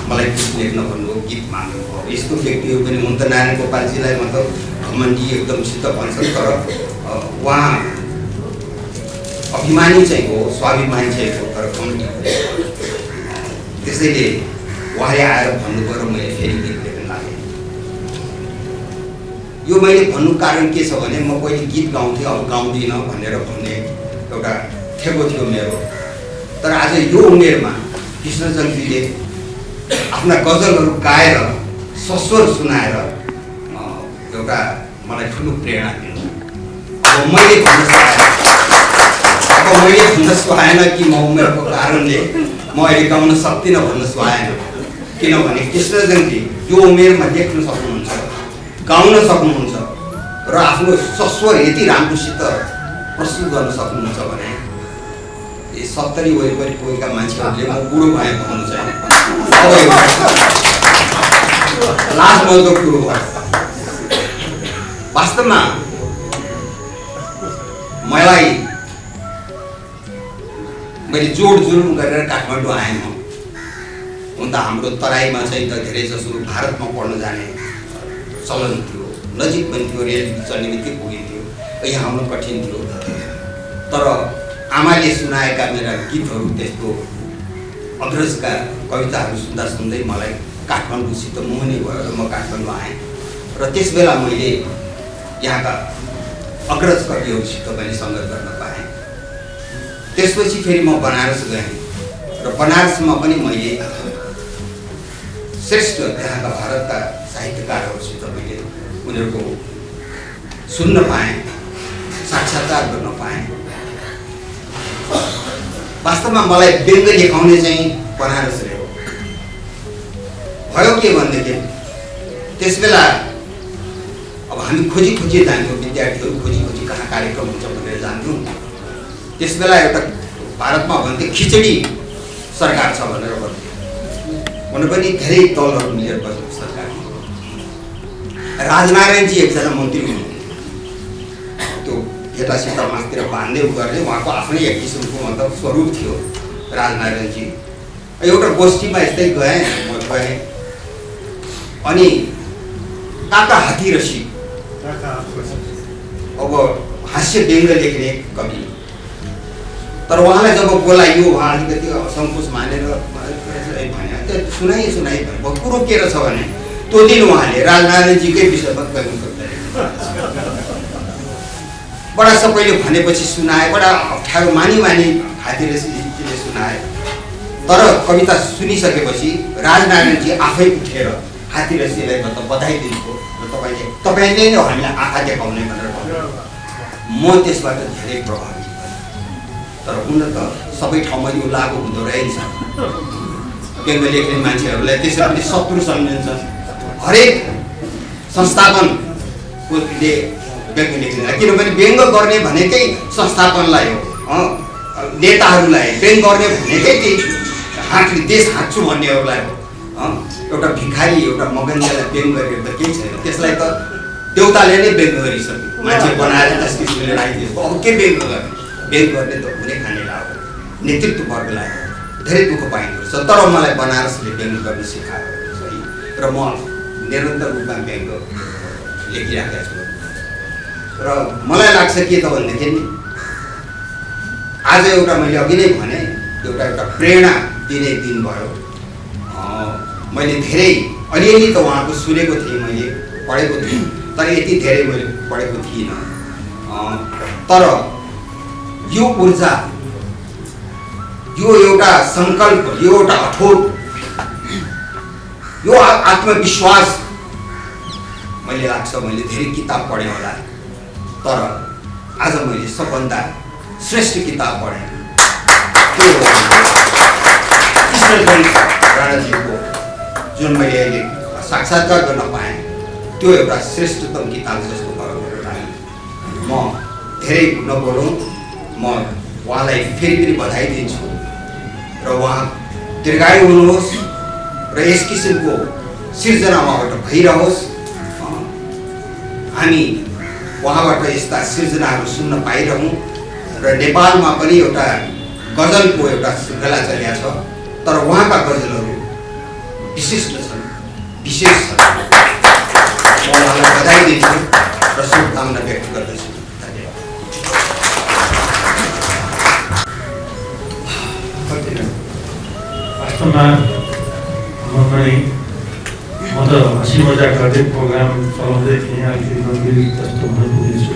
[SPEAKER 7] मलाई गीत लेख्न भन्नुभयो, गीत माग्नुभयो। यस्तो व्यक्तिहरू पनि हुन्। त नारायण गोपालजीलाई मतलब घमण्डी एकदम सिद्ध भन्छ, तर उहाँ अभिमानी चाहिँ हो, स्वाभिमानी चाहिँ हो, तर घमण्डी हो। त्यसैले उहाँले आएर भन्नुभयो र मैले फेरि गीत लेख्न लागेँ। यो मैले भन्नु कारण के छ भने म पहिले गीत गाउँथेँ, अब गाउँदिनँ भनेर भन्ने एउटा ठेको थियो मेरो। तर आज यो उमेरमा कृष्णचन्द्रजीले आफ्ना गजलहरू गाएर सस्वर सुनाएर एउटा मलाई ठुलो प्रेरणा दिनु। अब मैले भन्न सुहाएन कि म उमेरको कारणले म अहिले गाउन सक्दिनँ भन्न सुहाएन, किनभने कृष्ण जयन्ती यो उमेरमा लेख्न सक्नुहुन्छ, गाउन सक्नुहुन्छ र आफ्नो सस्वर यति राम्रोसित प्रस्तुत गर्न सक्नुहुन्छ भने यी 70 वरिपरि पुगेका मान्छेहरूले म बुढो भएँ भन्नु चाहिँ अब लाज मजदुर कुरो भयो। वास्तवमा मैले जोड जुलुम गरेर काठमाडौँ आएँ। हुन त हाम्रो तराईमा चाहिँ त धेरै जसो भारतमा पढ्न जाने चलन थियो, नजिक पनि थियो, रेल चल्ने बित्तिकै पुगिन्थ्यो, यहाँ आउनु कठिन थियो। तर आमाले सुनाएका मेरा गीतहरू, त्यस्तो अग्रजका कविताहरू सुन्दा सुन्दै मलाई काठमाडौँसित मोहनी भयो र म काठमाडौँ आएँ र त्यस बेला मैले यहाँका अग्रज कविहरूसित पनि सङ्गत गर्न पाएँ। त्यसपछि फेरि म बनारस गएँ र बनारसमा पनि मैले श्रेष्ठ त्यहाँका भारतका साहित्यकारहरूसित मैले उनीहरूको सुन्न पाएँ, साक्षात्कार गर्न पाएँ। वास्तवमा मलाई व्यङ्ग लेखाउने चाहिँ बनारसले हो। भयो के भनेदेखि त्यस बेला अब हामी खोजी खोजी जान्थ्यौँ, विद्यार्थीहरू खोजी खोजी कहाँ कार्यक्रम हुन्छ भनेर जान्थ्यौँ। त्यस बेला एउटा भारतमा भन्थे खिचडी सरकार छ भनेर भन्थ्यो, हुन पनि धेरै दलहरू मिलेर बसेको सरकार। राजनारायणजी एकजना मन्त्री हुनुहुन्थ्यो, त्यो केटासित मासतिर बाँध्दै गर्ने उहाँको आफ्नै एक किसिमको मतलब स्वरूप थियो राजनारायणजी। एउटा गोष्ठीमा यस्तै गएँ अनि काका हाथीरसी अब हास्य व्यङ्ग लेख्ने कवि, तर उहाँलाई जब बोलाइयो उहाँ अलिकति सङ्कोच मानेर भने सुनाइ कुरो के रहेछ भने त्यो दिन उहाँले राजनारायणजीकै विषयमा कवि बडा सबैले भनेपछि सुनाए, बडा अप्ठ्यारो मानी हाथीरसीले सुनाए। तर कविता सुनिसकेपछि राजनारायणजी आफै उठेर हाथीरसीलाई म त बधाई दिन्छु र तपाईँले नै हामीलाई आँखा देखाउने भनेर भन्यो। म त्यसबाट धेरै प्रभावित भएँ। तर हुन त सबै ठाउँमा यो लागु हुँदो रहेछ। व्यङ्ग लेख्ने मान्छेहरूलाई त्यसरी पनि शत्रु सम्झिन्छन्। हरेक संस्थापनले व्यङ्ग लेख्ने, किनभने व्यङ्ग गर्ने भनेकै संस्थापनलाई हो, नेताहरूलाई व्यङ्ग गर्ने भनेकै त्यही देश हाँक्छु भन्नेहरूलाई हो। एउटा भिखारी एउटा मगन्जेलाई व्यङ्ग गरेर त केही छैन, त्यसलाई त देउताले नै व्यङ्ग गरिसक्यो, मान्छे बनाएर त्यस किसिमले राखिदिएको। अब के व्यङ्ग गर्ने? व्यङ्ग गर्ने त हुने खानेलाई हो, नेतृत्व वर्गलाई हो, धेरै दुःख पाइँदो रहेछ। तर मलाई बनारसले व्यङ्ग गर्न सिकायो सही, र म निरन्तर रूपमा व्यङ्ग लेखिराखेको छु। र मलाई लाग्छ के त भनेदेखि आज एउटा मैले अघि नै भने एउटा प्रेरणा दिने दिन भयो। मैले धेरै अलिअलि त उहाँको सुनेको थिएँ, मैले पढेको थिएँ, तर यति धेरै मैले पढेको थिइनँ। तर यो ऊर्जा, यो एउटा सङ्कल्प, यो एउटा अठोट, यो आत्मविश्वास, मैले लाग्छ मैले धेरै किताब पढेँ होला, तर आज मैले सबभन्दा श्रेष्ठ किताब पढेँ त्यो राणाजीको, जुन मैले अहिले साक्षात्कार गर्न पाएँ, त्यो एउटा श्रेष्ठतम किताब जस्तो भयो मेरो लागि। म धेरै नबोलौँ, म उहाँलाई फेरि पनि बधाई दिन्छु र उहाँ दीर्घायु हुनुहोस् र यस किसिमको सिर्जना उहाँबाट भइरहोस्। हामी उहाँबाट यस्ता सिर्जनाहरू सुन्न पाइरहौँ र नेपालमा पनि एउटा गजलको एउटा श्रृङ्खला चलेको छ, तर उहाँका गजलहरू विशिष्ट छन्, विशेष छन्। म उहाँलाई बधाई दिन्छु र शुभकामना व्यक्त गर्दछु।
[SPEAKER 1] वास्तवमा म त हँसी मजाक गर्दै प्रोग्राम चलाउँदै थिएँ, अलिकति गम्भीर जस्तो हुन पुगेछु।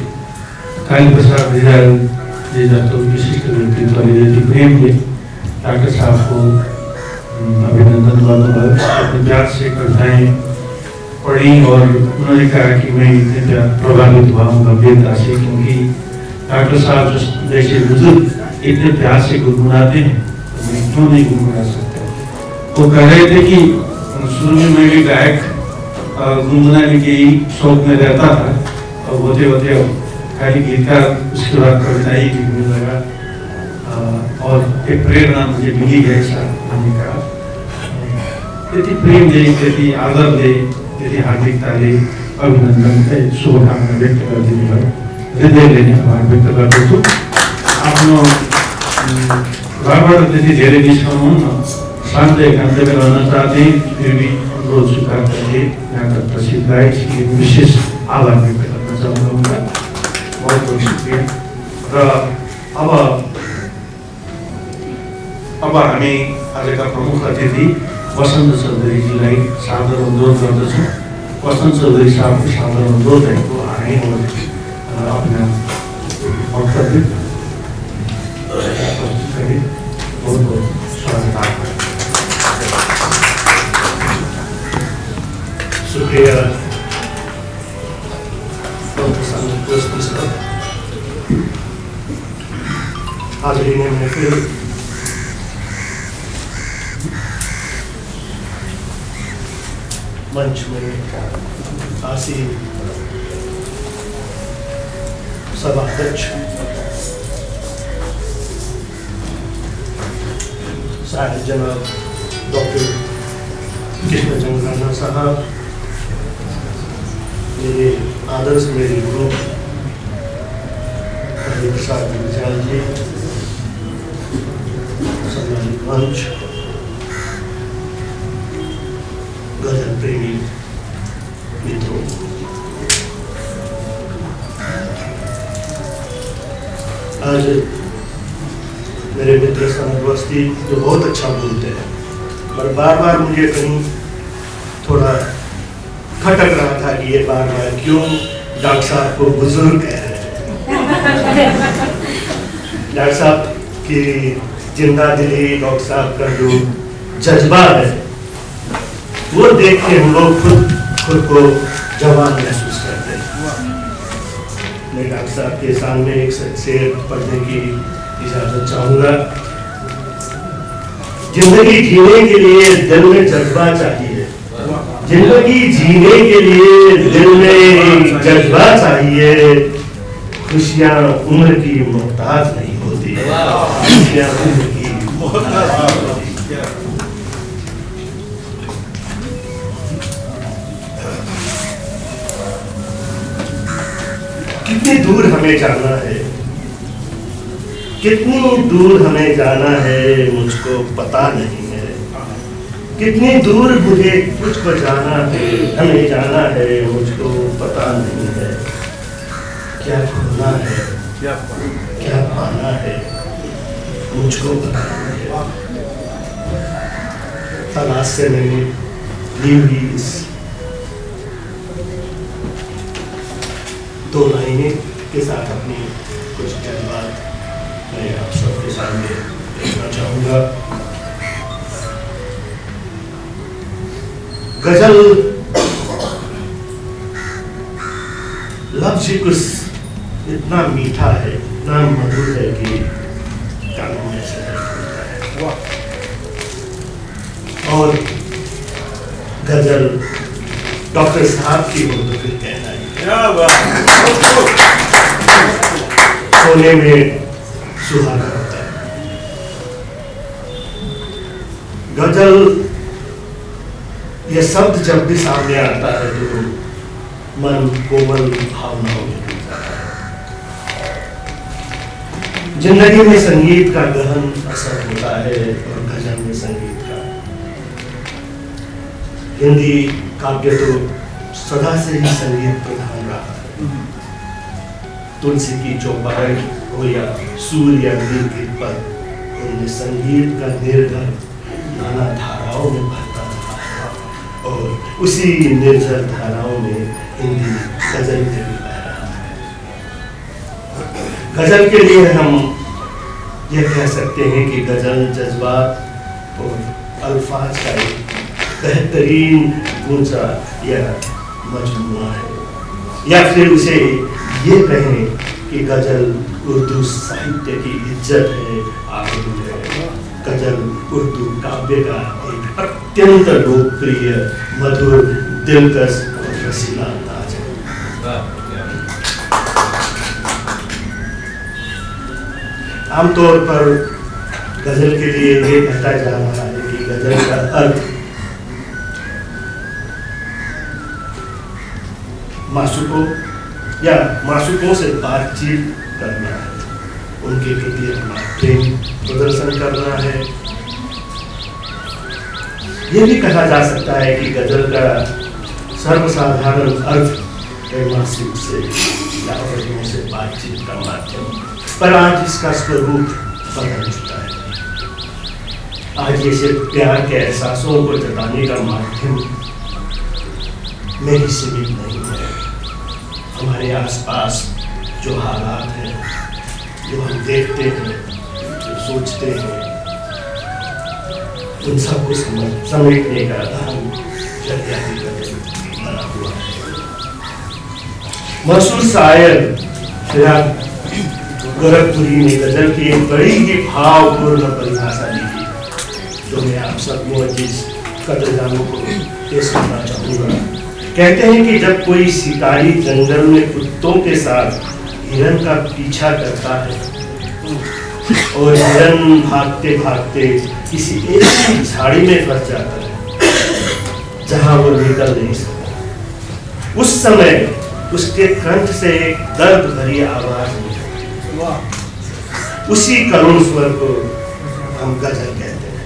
[SPEAKER 1] कालीप्रसाद रिजालजी जस्तो विशिष्ट व्यक्तित्वले यति प्रेमले डाक्टर साहबको अभिनंदन गर्नुभयो। अपने प्यार से कविताएं पढ़ी और उन्होंने कहा कि मैं इतने प्रभावित हुआ हूँ गंभीरता से, क्योंकि डॉक्टर साहब जैसे बुजुर्ग इतने प्यार से गुनगुनाते हैं, तो आदमी क्यों नहीं गुनगुना सकते। वो कह रहे थे कि शुरू में मैं भी गायक गुनगुनाने के शौक में रहता था, और होते होते खाली गीतकार, उसके बाद कविता ही लिखने लगा, और एक प्रेरणा मुझे मिली है ऐसा होने का। त्यति प्रेम दे, त्यति आदर दे, त्यति हार्दिकताले अभिनन्दन शुभकामना व्यक्त गरिदिनु भयो। हृदयले नै आभार व्यक्त गर्दछु। आफ्नो घरबाट त्यति धेरै निस्कनुहुन्न, शान्तै गन्तव्य रहन चाहते, फिर भी अनुरोध स्वीकार करके यहाँ तक प्रसिद्ध आए, इसलिए विशेष आभार व्यक्त गर्न चाहूँगा। बहुत बहुत शुक्रिया। र अब हामी आजका प्रमुख अतिथि वसन्त चौधरीजीलाई सादर अनुरोध गर्दछौँ। वसन्त चौधरी साहबको सादर अनुरोध रहेको हामी अपना वक्तव्य प्रस्तुत करें। बहुत बहुत स्वागत आपका।
[SPEAKER 8] शुक्रिया डॉक्टर साहब। हाजिरीन महफिल, मंच में आसीन सभाध्यक्ष साहिब जनाब डॉक्टर कृष्णचंद्र राणा साहब, मेरे आदर्श, मेरे गुरु हरिप्रसाद विद्याल जी, सम्मानित मंच, गजल प्रेमी मित्रों, आज मेरे मित्र सनत वस्ती जो बहुत अच्छा बोलते हैं, पर बार बार मुझे कहीं थोड़ा खटक रहा था कि ये बार बार क्यों डॉक्टर साहब को बुजुर्ग कह रहे हैं। डॉक्टर साहब की जिंदा दिली, डॉक्टर साहब का जो जज्बा है, वो देख के हम लोग खुद को जवान महसूस करते हैं। मैं डॉक्टर साहब के सामने एक शेर पढ़ने की इजाजत चाहूंगा। जिंदगी जीने के लिए दिल में जज्बा चाहिए, जिंदगी जीने के लिए दिल में जज्बा चाहिए। खुशियां उम्र की मोहताज नहीं होती, खुशियां उम्र की मोहताज नहीं होती। कितनी दूर हमें जाना है, कितनी दूर हमें जाना है, मुझको पता नहीं है। कितनी दूर मुझको जाना है, हमें जाना है, मुझको पता नहीं है। क्या खोना है, क्या पाना है, मुझको पता नहीं है। तलाश से मैंने ली हुई इस दो लाइनें के साथ अपनी कुछ बात मैं आप सबके सामने रखना चाहूँगा। गजल लफ्ज़ कुछ इतना मीठा है, इतना मधुर है कि कानों में से निकलता है। और गजल डॉक्टर साहब की हो तो फिर कहना ही सोने में सुहागा होता है। गजल ये शब्द जब भी सामने आता है तो मन कोमल भावनाओं में डूब जाता है। जिंदगी में संगीत का गहन असर होता है और गजल में संगीत का। हिंदी काव्य तो सदा से ही संगीत प्रधान रहा है। तुलसी की चौपाई हो या सूर्य या नील के पद, उनमें संगीत का निर्भर नाना धाराओं में बहता रहा है और उसी निर्जर धाराओं में हिंदी गजल में भी बह रहा है। गजल के लिए हम ये कह सकते हैं कि गजल जज्बात और अल्फाज का एक बेहतरीन गुंजा या मजमूआ है, या फिर उसे ये कहें कि गजल उर्दू साहित्य की इज्जत है, आबरू है। गजल उर्दू काव्य का एक अत्यंत लोकप्रिय, मधुर, दिलकश और रसीला अंदाज है। आमतौर पर गजल के लिए ये कहता जा रहा है कि गजल का अर्थ मासूकों से बातचीत करना है, उनके प्रति अपना प्रेम प्रदर्शन करना है। ये भी कहा जा सकता है कि गजल का सर्वसाधारण अर्थ मासूक से या औरों से बातचीत का माध्यम, पर आज इसका स्वरूप बदल चुका है। आज ये सिर्फ प्यार के एहसासों को जताने का माध्यम में ही सीमित नहीं है। हमारे आसपास जो हालात हैं, जो हम देखते हैं, जो सोचते हैं, उन सबको समेटने का अहम जरिया भी बना हुआ है। मशहूर शायर फिराक गोरखपुरी ने गजल की एक बड़ी ही भावपूर्ण परिभाषा लिखी, जो मैं आप सब मोअज़्ज़िज़ कदरदानों को पेश करना चाहूँगा। कहते हैं कि जब कोई शिकारी जंगल में कुत्तों के साथ हिरन का पीछा करता है और हिरन भागते भागते किसी ऐसी झाड़ी में फंस जाता है जहां वो निकल नहीं सकता, उस समय उसके कंठ से एक दर्द भरी आवाज निकलती, उसी करुण स्वर को हम गजल कहते हैं।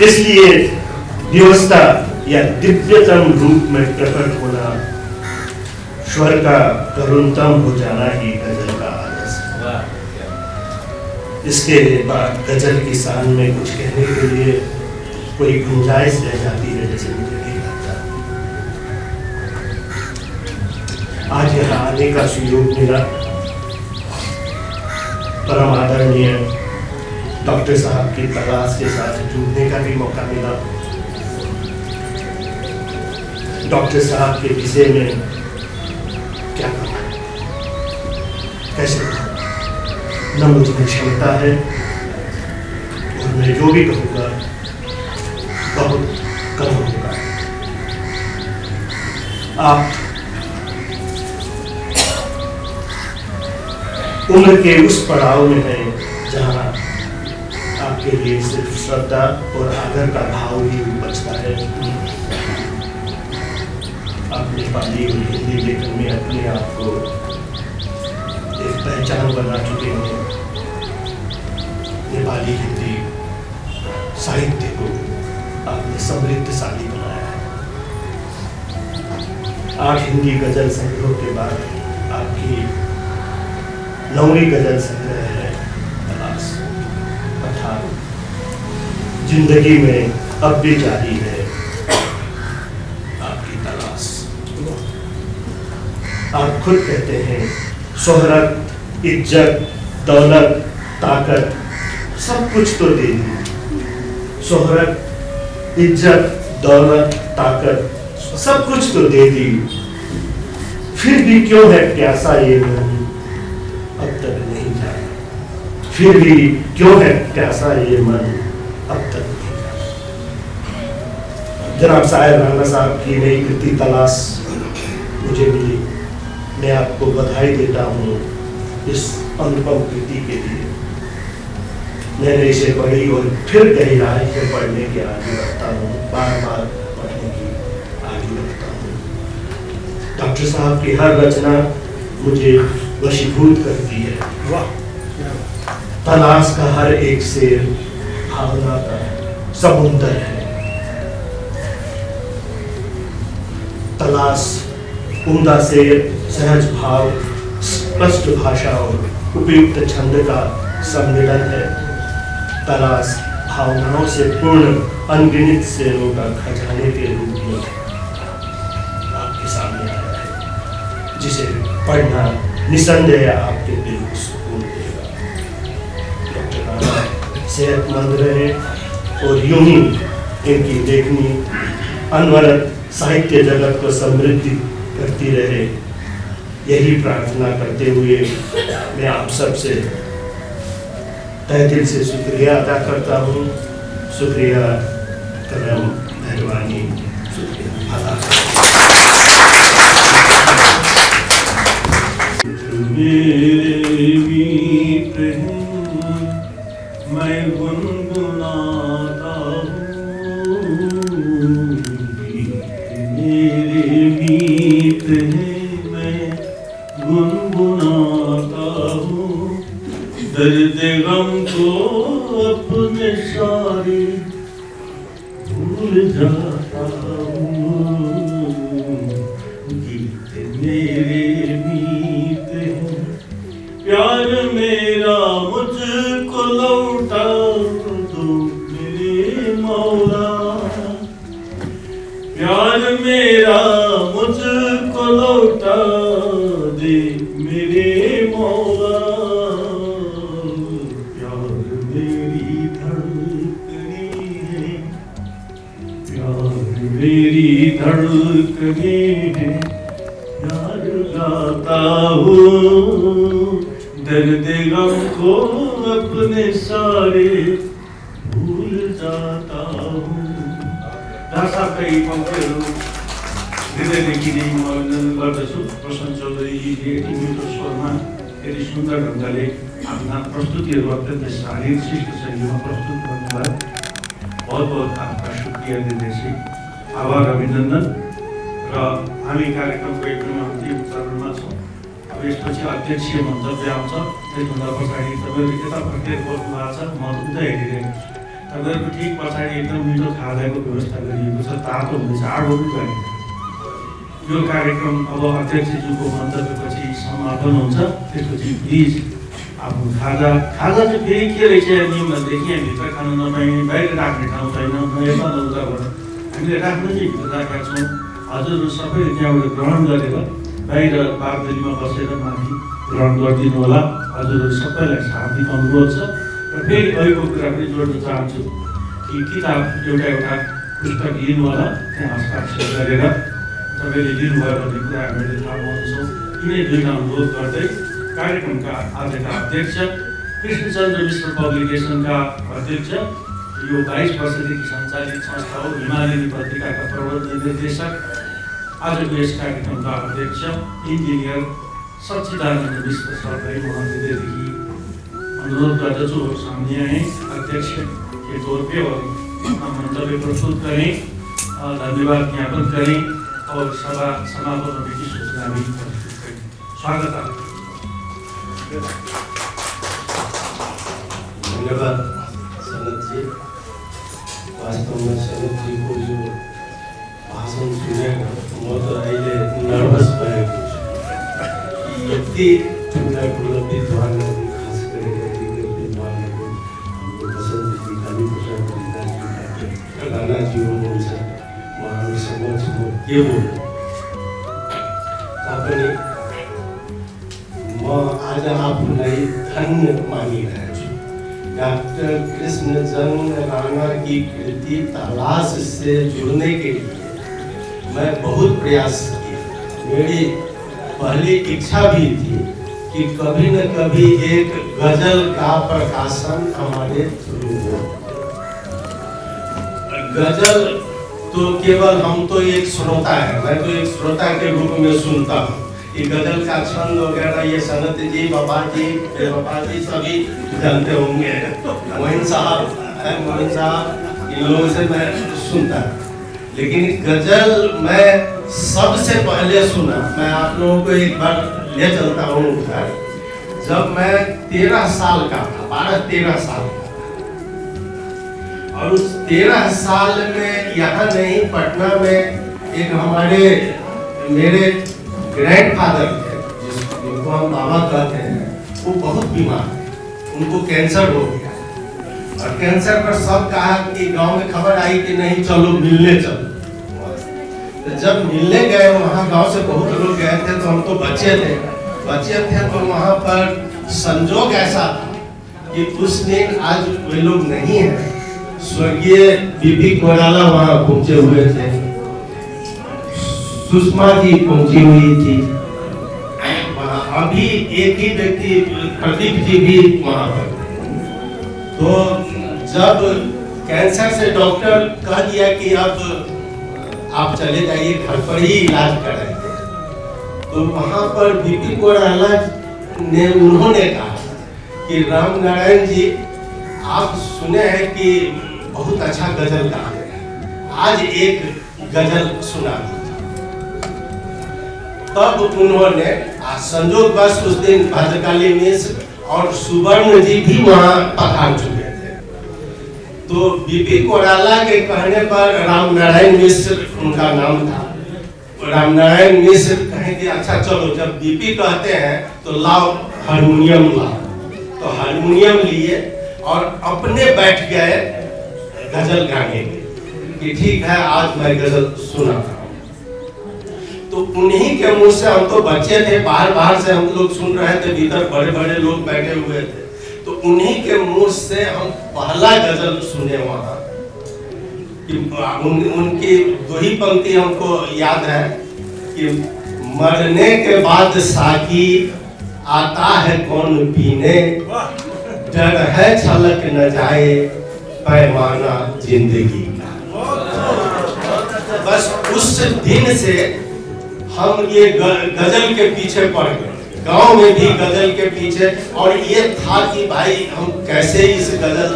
[SPEAKER 8] इसलिए व्यवस्था या दिव्यतम रूप में प्रकट होना, स्वर का करुणतम हो जाना ही गजल का आदर्श है। इसके बाद गजल की शान में कुछ कहने के लिए कोई गुंजाइश रह जाती है, जैसे मुझे नहीं लगता। आज यहाँ आने का सुयोग मिला, परम आदरणीय डॉक्टर साहब की तलाश के साथ जुड़ने का भी मौका मिला। डॉक्टर साहब के विषय में क्या कहूँ, कैसे कहूँ, न मुझ में क्षमता है और मैं जो भी कहूँगा बहुत कम होगा। आप उम्र के उस पड़ाव में हैं जहाँ आपके लिए सिर्फ श्रद्धा और आदर का भाव ही बचता है। आप नेपाली और हिंदी लेखन में अपने आप को एक पहचान बना चुके हैं। नेपाली हिंदी साहित्य को आपने समृद्धशाली बनाया है। 8 हिंदी गजल संग्रह के बाद आपकी 9वीं गजल संग्रह है तलाश, अर्थात जिंदगी में अब भी जारी है आपकी तलाश। आप खुद कहते हैं शोहरत, इज्जत, दौलत, ताकत सब कुछ तो दे दी। शोहरत, इज्जत, दौलत, ताकत सब कुछ तो दे दी, फिर भी क्यों है प्यासा ये मन अब तक नहीं जाना। फिर भी क्यों है प्यासा ये मन अब तक नहीं जाना। जनाब साहिर राणा साहब की नई कृति तलाश मुझे मिली। मैं आपको बधाई देता हूँ इस अनुपम कृति के लिए। मैंने इसे पढ़ी और फिर गहराई से पढ़ने की आदि रखता हूँ, बार बार पढ़ने की आदि रखता हूँ। डॉक्टर साहब की हर रचना मुझे वशीभूत करती है। तलाश का हर एक शेर भावना का समुंदर है। तलाश उम्दा शेर, सहज भाव, स्पष्ट भाषा और उपयुक्त छंद का सम्मिलन है। तलाश भावनाओं से पूर्ण अनगिनत शेरों का खजाने के रूप में आपके सामने आया है, जिसे पढ़ना निसंदेह आपके दिल को सुकून देगा। डॉक्टर राणा सेहतमंद रहे और यूं ही इनकी लेखनी अनवरत साहित्य जगत को समृद्धि करती रहे, यही प्रार्थना करते हुए मैं आप सबसे तहे दिल से शुक्रिया अदा करता हूँ। शुक्रिया, करम, मेहरबानी, शुक्रिया अदा
[SPEAKER 1] मेरे गीत मैं गुनगुनाता हूँ, मेरे गीत मैं गुनगुनाता हूँ, दर्द गम को अपने सारे भूल जाता हूँ। गीत मेरे मीत हैं, प्यार मेरा मुझको लौटा दो मेरे मौला, प्यार मेरा मुझको लौटा दे मेरे मौला, प्यार मेरी धड़कने है, प्यार मेरी धड़कने है, प्यार गाता हूँ, दर्द गम को अपने सारे भूल जाता हूँ। दासाका यी पंक्तिहरू हृदयदेखि नै म अभिनन्दन गर्दछु। प्रशान्त चौधरीजीले यति मिठो स्वरमा यति सुन्दर ढङ्गले आफ्ना प्रस्तुतिहरू अत्यन्तै शालीन शिष्ट शैलीमा प्रस्तुत गर्नुभयो। बहुत बहुत आपका शुक्रिया दिँदैछु, आभार, अभिनन्दन। र हामी कार्यक्रमको एकदमै अन्तिम चरणमा छौँ। अब यसपछि अध्यक्षीय मन्तव्य आउँछ। त्यसभन्दा पछाडि तपाईँहरू यता फर्केर बस्नु भएको छ, म उता हेरिरहेको छु। तपाईँहरूको ठिक पछाडि एकदम मिठो खाजाको व्यवस्था गरिएको छ, तातो हुँदैछ, 8 बजी गरिन्छ। यो कार्यक्रम अब अध्यक्षज्यूको मन्तव्यपछि समापन हुन्छ। त्यसपछि प्लिज आफ्नो खाजा चाहिँ फेरि के रहेछ नियम भनेदेखि हामीभित्र खान नपाइने, बाहिर राख्ने ठाउँ छैन, नयाँ नउताबाट हामीले राख्नु चाहिँ भित्र राखेका छौँ। हजुरहरू सबैले त्यहाँबाट ग्रहण गरेर बाहिर बागबेलीमा बसेर माथि ग्रहण गरिदिनु होला। हजुरहरू सबैलाई हार्दिक अनुरोध छ। र फेरि अहिलेको कुरा पनि जोड्न चाहन्छु कि किताब एउटा पुस्तक लिनु होला, त्यहाँ हस्ताक्षर गरेर तपाईँले लिनुभयो भन्ने कुरा हामीले थाहा पाउँछौँ। यिनै दुईवटा अनुरोध गर्दै कार्यक्रमका आजका अध्यक्ष, कृष्णचन्द्र मिश्र पब्लिकेसनका अध्यक्ष, यो 22 वर्षदेखि सञ्चालित संस्था हो हिमालयनी पत्रिकाका प्रबन्ध निर्देशक, आजको यस कार्यक्रमका अध्यक्ष इन्जिनियर सच्चिदानन्द मिश्र सरलाई म हृदयदेखि अनुरोध गर्दछु सामने आए, अध्यक्ष के तौर पे और मंतव्य प्रस्तुत करें, धन्यवाद ज्ञापन करें और सभा समापन होने की सूचना भी प्रस्तुत करें। स्वागत है।
[SPEAKER 8] धन्यवाद सनत जी। वास्तव में सनत जी को जो भाषण सुनेगा म तो अहिले नर्भस भएको छु। यति ठुला विद्वान खास गरेर विद्वानहरू हाम्रो बसन्तजी कालीप्रसाद परिवारजी राणाजी हुनुहुन्छ। उहाँहरू समक्ष म के बोल्नु, तापनि म आज आफूलाई धन्य मानिरहेको छु। डॉक्टर कृष्णचंद्र राणा की कृति तलाश से जुड़ने के लिए मैं बहुत प्रयास किया। मेरी पहली इच्छा भी थी कि कभी न कभी एक गजल का प्रकाशन हमारे थ्रू हो। गजल तो केवल हम तो एक श्रोता है, मैं तो एक श्रोता के रूप में सुनता हूँ। ये गजल का छंद वगैरह ये सनत जी, बाबा जी सभी जानते होंगे। मोइन साहब इन लोगों से मैं सुनता, लेकिन गजल मैं सबसे पहले सुना। मैं आप लोगों को एक बार ले चलता हूँ उधर। जब मैं 13 साल का था, 12-13 साल का, और उस 13 साल में यहाँ नहीं पटना में एक हमारे मेरे ग्रैंडफादर थे, जिसको हम बाबा कहते हैं, वो बहुत बीमार थे। उनको कैंसर हो गया और कैंसर पर सब कहा कि गांव में खबर आई कि नहीं चलो मिलने चलो। तो जब मिलने गए वहाँ गांव से बहुत लोग गए थे, तो हम तो बच्चे थे तो वहाँ पर संजोग ऐसा था कि उस दिन आज वे लोग नहीं है। स्वर्गीय बीबी कोराला वहाँ पहुंचे हुए थे, सुषमा जी पहुंची हुई थी वहाँ, अभी एक ही व्यक्ति प्रदीप जी भी वहाँ पर। तो जब कैंसर से डॉक्टर कह दिया कि अब आप चले जाइए, घर पर ही इलाज कराइए, तो वहाँ पर बीपी कोइराला ने उन्होंने कहा कि राम नारायण जी, आप सुने हैं कि बहुत अच्छा गजल गाते हैं, आज एक गजल सुना दीजिए। तब उन्होंने संजोगवश उस दिन भद्रकाली मिश्र और सुवर्ण जी भी वहाँ पधार चुके थे, तो बीपी कोइराला के कहने पर राम नारायण मिश्र उनका नाम था। राम नारायण मिश्र कहेंगे अच्छा चलो, जब बीपी कहते हैं तो लाओ हारमोनियम लाओ, तो हारमोनियम लिए और अपने बैठ गए गजल गाने कि ठीक है आज मैं गजल सुनाता हूँ। तो उन्हीं के मुंह से, हम तो बच्चे थे, बाहर से हम लोग सुन रहे थे, भीतर बड़े बड़े लोग बैठे हुए थे, तो उन्हीं के मुंह से हम पहला गजल सुने वहाँ। उनकी दो ही पंक्ति हमको याद है कि मरने के बाद साकी आता है कौन पीने, डर है छलक न जाए पैमाना जिंदगी का। बस उस दिन से हम ये गजल के पीछे पड़ गए, गांव में भी गजल के पीछे, और ये था कि भाई हम कैसे इस गजल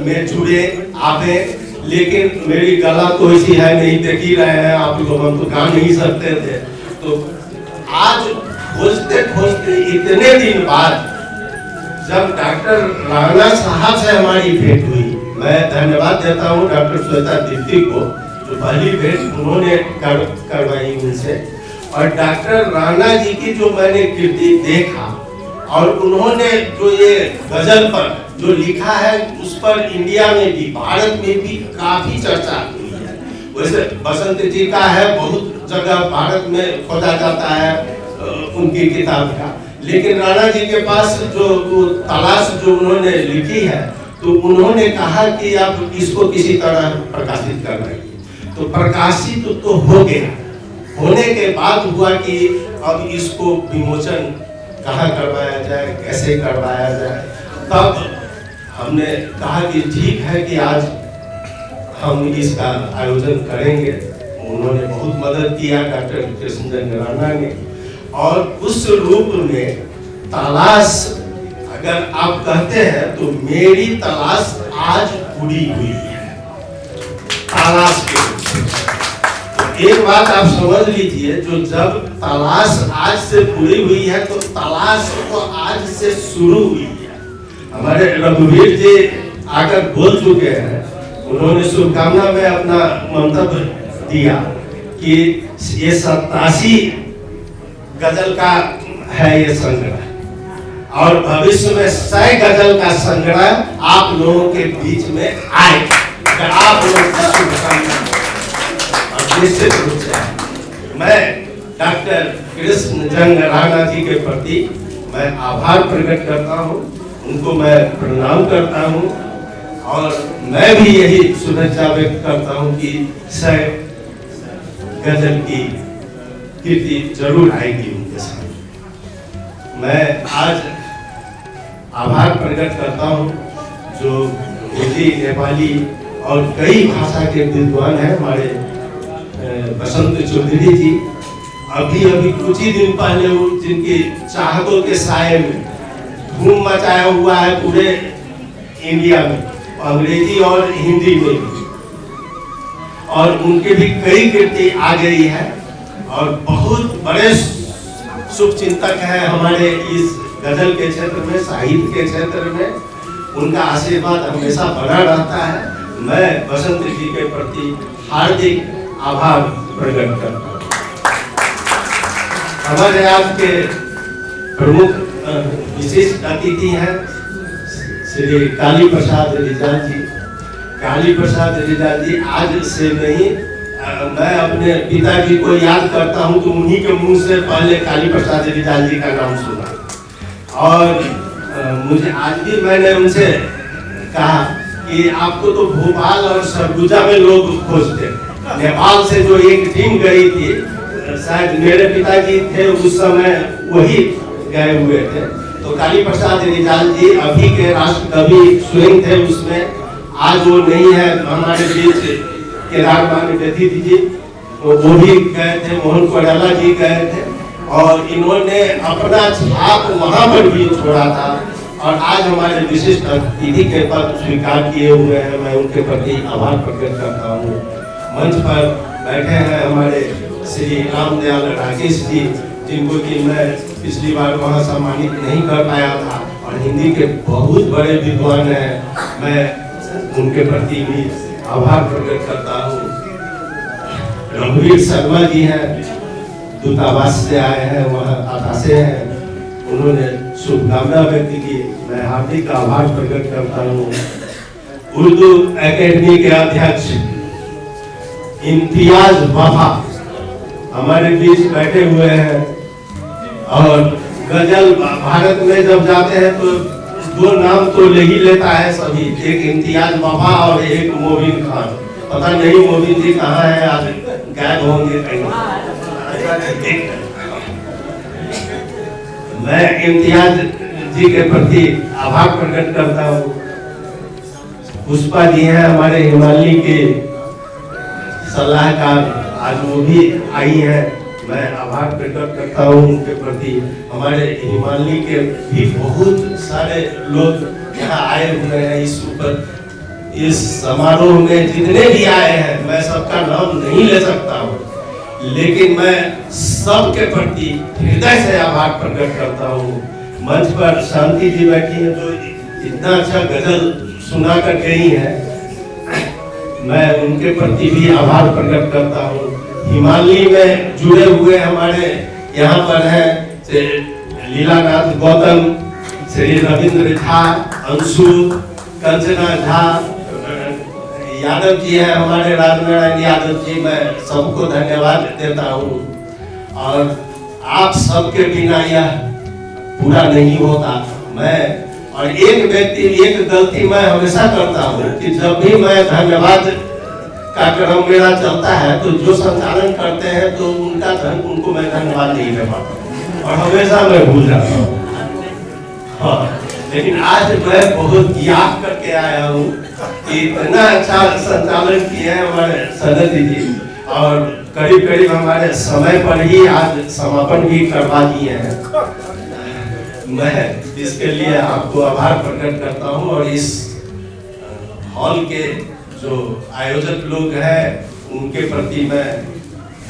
[SPEAKER 8] में जुड़े आवे, लेकिन मेरी गला तो ऐसी है नहीं, देख ही रहे हैं आप लोग, हम तो गा नहीं सकते थे। तो आज खोजते खोजते इतने दिन बाद जब डॉक्टर राणा साहब से हमारी भेंट हुई, मैं धन्यवाद देता हूँ डॉक्टर श्वेता दीप्ति को, जो पहली भेंट उन्होंने करवाई उनसे, और डॉक्टर राणा जी की जो मैंने कृति देखा, और उन्होंने जो ये गजल पर जो लिखा है उस पर इंडिया में भी, भारत में भी काफी चर्चा हुई है। वैसे बसंत जी का है, बहुत जगह भारत में खोजा जाता है उनकी किताब का, लेकिन राणा जी के पास जो तलाश जो उन्होंने लिखी है, तो उन्होंने कहा कि आप इसको किसी तरह प्रकाशित कर रहे हैं। तो प्रकाशित तो हो गया, होने के बाद हुआ कि अब इसको विमोचन कहाँ करवाया जाए, कैसे करवाया जाए। तब हमने कहा कि ठीक है कि आज हम इसका आयोजन करेंगे। उन्होंने बहुत मदद किया डॉक्टर कृष्णचंद्र राणा ने, और उस रूप में तलाश, अगर आप कहते हैं तो मेरी तलाश आज पूरी हुई है तलाश के। तो एक बात आप समझ लीजिए, जो जब तलाश आज से पूरी हुई है तो तलाश तो आज से शुरू हुई है। हमारे रघुवीर जी आकर बोल चुके हैं, उन्होंने शुभकामना में अपना मंतव्य दिया कि ये 87 गजल का है ये संग्रह, और भविष्य में 100 गजल का संग्रह आप लोगों के बीच में आए। आप लोगों की शुभकामना, और निश्चित रूप से मैं डॉक्टर कृष्णचंद्र राणा जी के प्रति मैं आभार प्रकट करता हूँ, उनको मैं प्रणाम करता हूँ, और मैं भी यही शुभेच्छा व्यक्त करता हूँ कि 100 गजल की कीर्ति जरूर आएगी उनके साथ। मैं आज आभार प्रकट करता हूँ जो हिंदी, नेपाली और कई भाषा के विद्वान हैं हमारे बसंत चौधरी जी, अभी कुछ ही दिन पहले जिनकी चाहतों के साये में धूम मचाया हुआ है पूरे इंडिया में, अंग्रेजी और हिंदी में भी, और उनके भी कई कृति आ गई है, और बहुत बड़े शुभचिंतक हैं हमारे इस गजल के क्षेत्र में, साहित्य के क्षेत्र में, उनका आशीर्वाद हमेशा बना रहता है। मैं बसंत जी के प्रति हार्दिक आभार प्रकट करता हूँ। हमारे आज के प्रमुख विशिष्ट अतिथि हैं श्री काली प्रसाद रिजाल जी। काली प्रसाद रिजाल जी आज से नहीं, मैं अपने पिताजी को याद करता हूं तो उन्हीं के मुंह से पहले काली प्रसाद रिजाल जी का नाम सुना, और मुझे आज भी मैंने उनसे कहा कि आपको तो भोपाल और सरगुजा में लोग खोजते, नेपाल से जो एक टीम गई थी, शायद मेरे पिताजी थे उस समय वही गए हुए थे,
[SPEAKER 9] तो काली प्रसाद रिजाल जी अभी के राष्ट्र कवि स्वयं थे उसमें, आज वो नहीं है हमारे बीच। केदार मान व्यतीत जी तो वो भी गए थे, मोहन कोडाला जी गए थे और इन्होंने अपना छाप वहां पर भी छोड़ा था। और आज हमारे विशिष्ट अतिथि के पद स्वीकार किए हुए हैं, मैं उनके प्रति आभार प्रकट करता हूँ। मंच पर बैठे हैं हमारे श्री रामदयाल राकेश जी, जिनको कि मैं पिछली बार वहाँ सम्मानित नहीं कर पाया था और हिंदी के बहुत बड़े विद्वान हैं, मैं उनके प्रति भी आभार प्रकट करता हूँ। रघुवीर शर्मा जी हैं, दूतावास से आए हैं, वहाँ आता से हैं, उन्होंने शुभकामना व्यक्त की, मैं हार्दिक आभार प्रकट करता हूँ। उर्दू एकेडमी के अध्यक्ष इम्तियाज वफा हमारे बीच बैठे हुए हैं और गजल भारत में जब जाते हैं तो दो नाम तो ले ही लेता है सभी, एक इम्तियाज वफा और एक मोबिन खान। पता नहीं मोबिन जी कहाँ है, आज गायब होंगे कहीं। मैं इम्तियाज जी के प्रति आभार प्रकट करता हूँ। पुष्पा जी हैं हमारे हिमालय के सलाहकार, आज वो भी आई हैं, मैं आभार प्रकट करता हूँ उनके प्रति। हमारे हिमालय के भी बहुत सारे लोग यहाँ आए हुए हैं इस समारोह में, जितने भी आए हैं मैं सबका नाम नहीं ले सकता हूँ, लेकिन मैं सबके प्रति हृदय से आभार प्रकट करता हूँ। मंच पर शांति जी बैठी हैं जो इतना अच्छा गजल सुना कर गई हैं, मैं उनके प्रति भी आभार प्रकट करता हूँ। हिमालय में जुड़े हुए हमारे यहाँ पर हैं लीलानाथ गौतम, श्री रविंद्र झा, अंशु, कंचना झा, यादव जी है हमारे राजनारायण यादव जी, मैं सबको धन्यवाद देता हूँ। और आप सबके बिना यह पूरा नहीं होता। मैं और एक व्यक्ति, एक गलती मैं हमेशा करता हूँ कि जब भी मैं धन्यवाद का क्रम मेरा चलता है तो जो संचालन करते हैं तो उनको मैं धन्यवाद नहीं दे पाता और हमेशा मैं भूल जाता हूँ। हाँ, लेकिन आज मैं बहुत याद करके आया हूँ कि इतना अच्छा संचालन किए हैं हमारे सदस्य जी और करीब करीब हमारे समय पर ही आज समापन भी करवा दिए हैं। मैं इसके लिए आपको आभार प्रकट करता हूँ और इस हॉल के जो आयोजक लोग हैं उनके प्रति मैं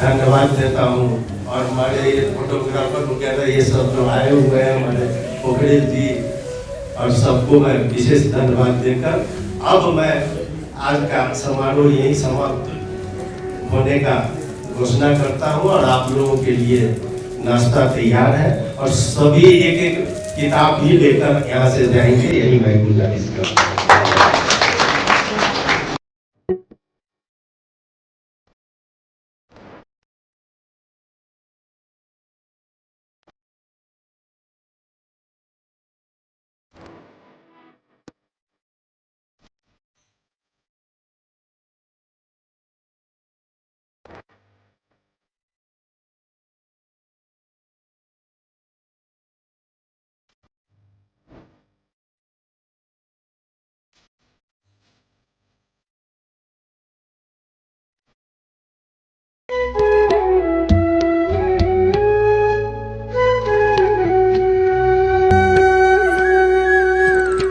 [SPEAKER 9] धन्यवाद देता हूँ। और हमारे ये फोटोग्राफर वगैरह ये सब जो आए हुए हैं हमारे पोखरेल जी और सबको मैं विशेष धन्यवाद देकर अब मैं आज का समारोह यही समाप्त होने का घोषणा करता हूँ और आप लोगों के लिए नाश्ता तैयार है और सभी एक एक किताब भी लेकर यहाँ से जाएंगे, यही मैं गुजारिश करता हूँ।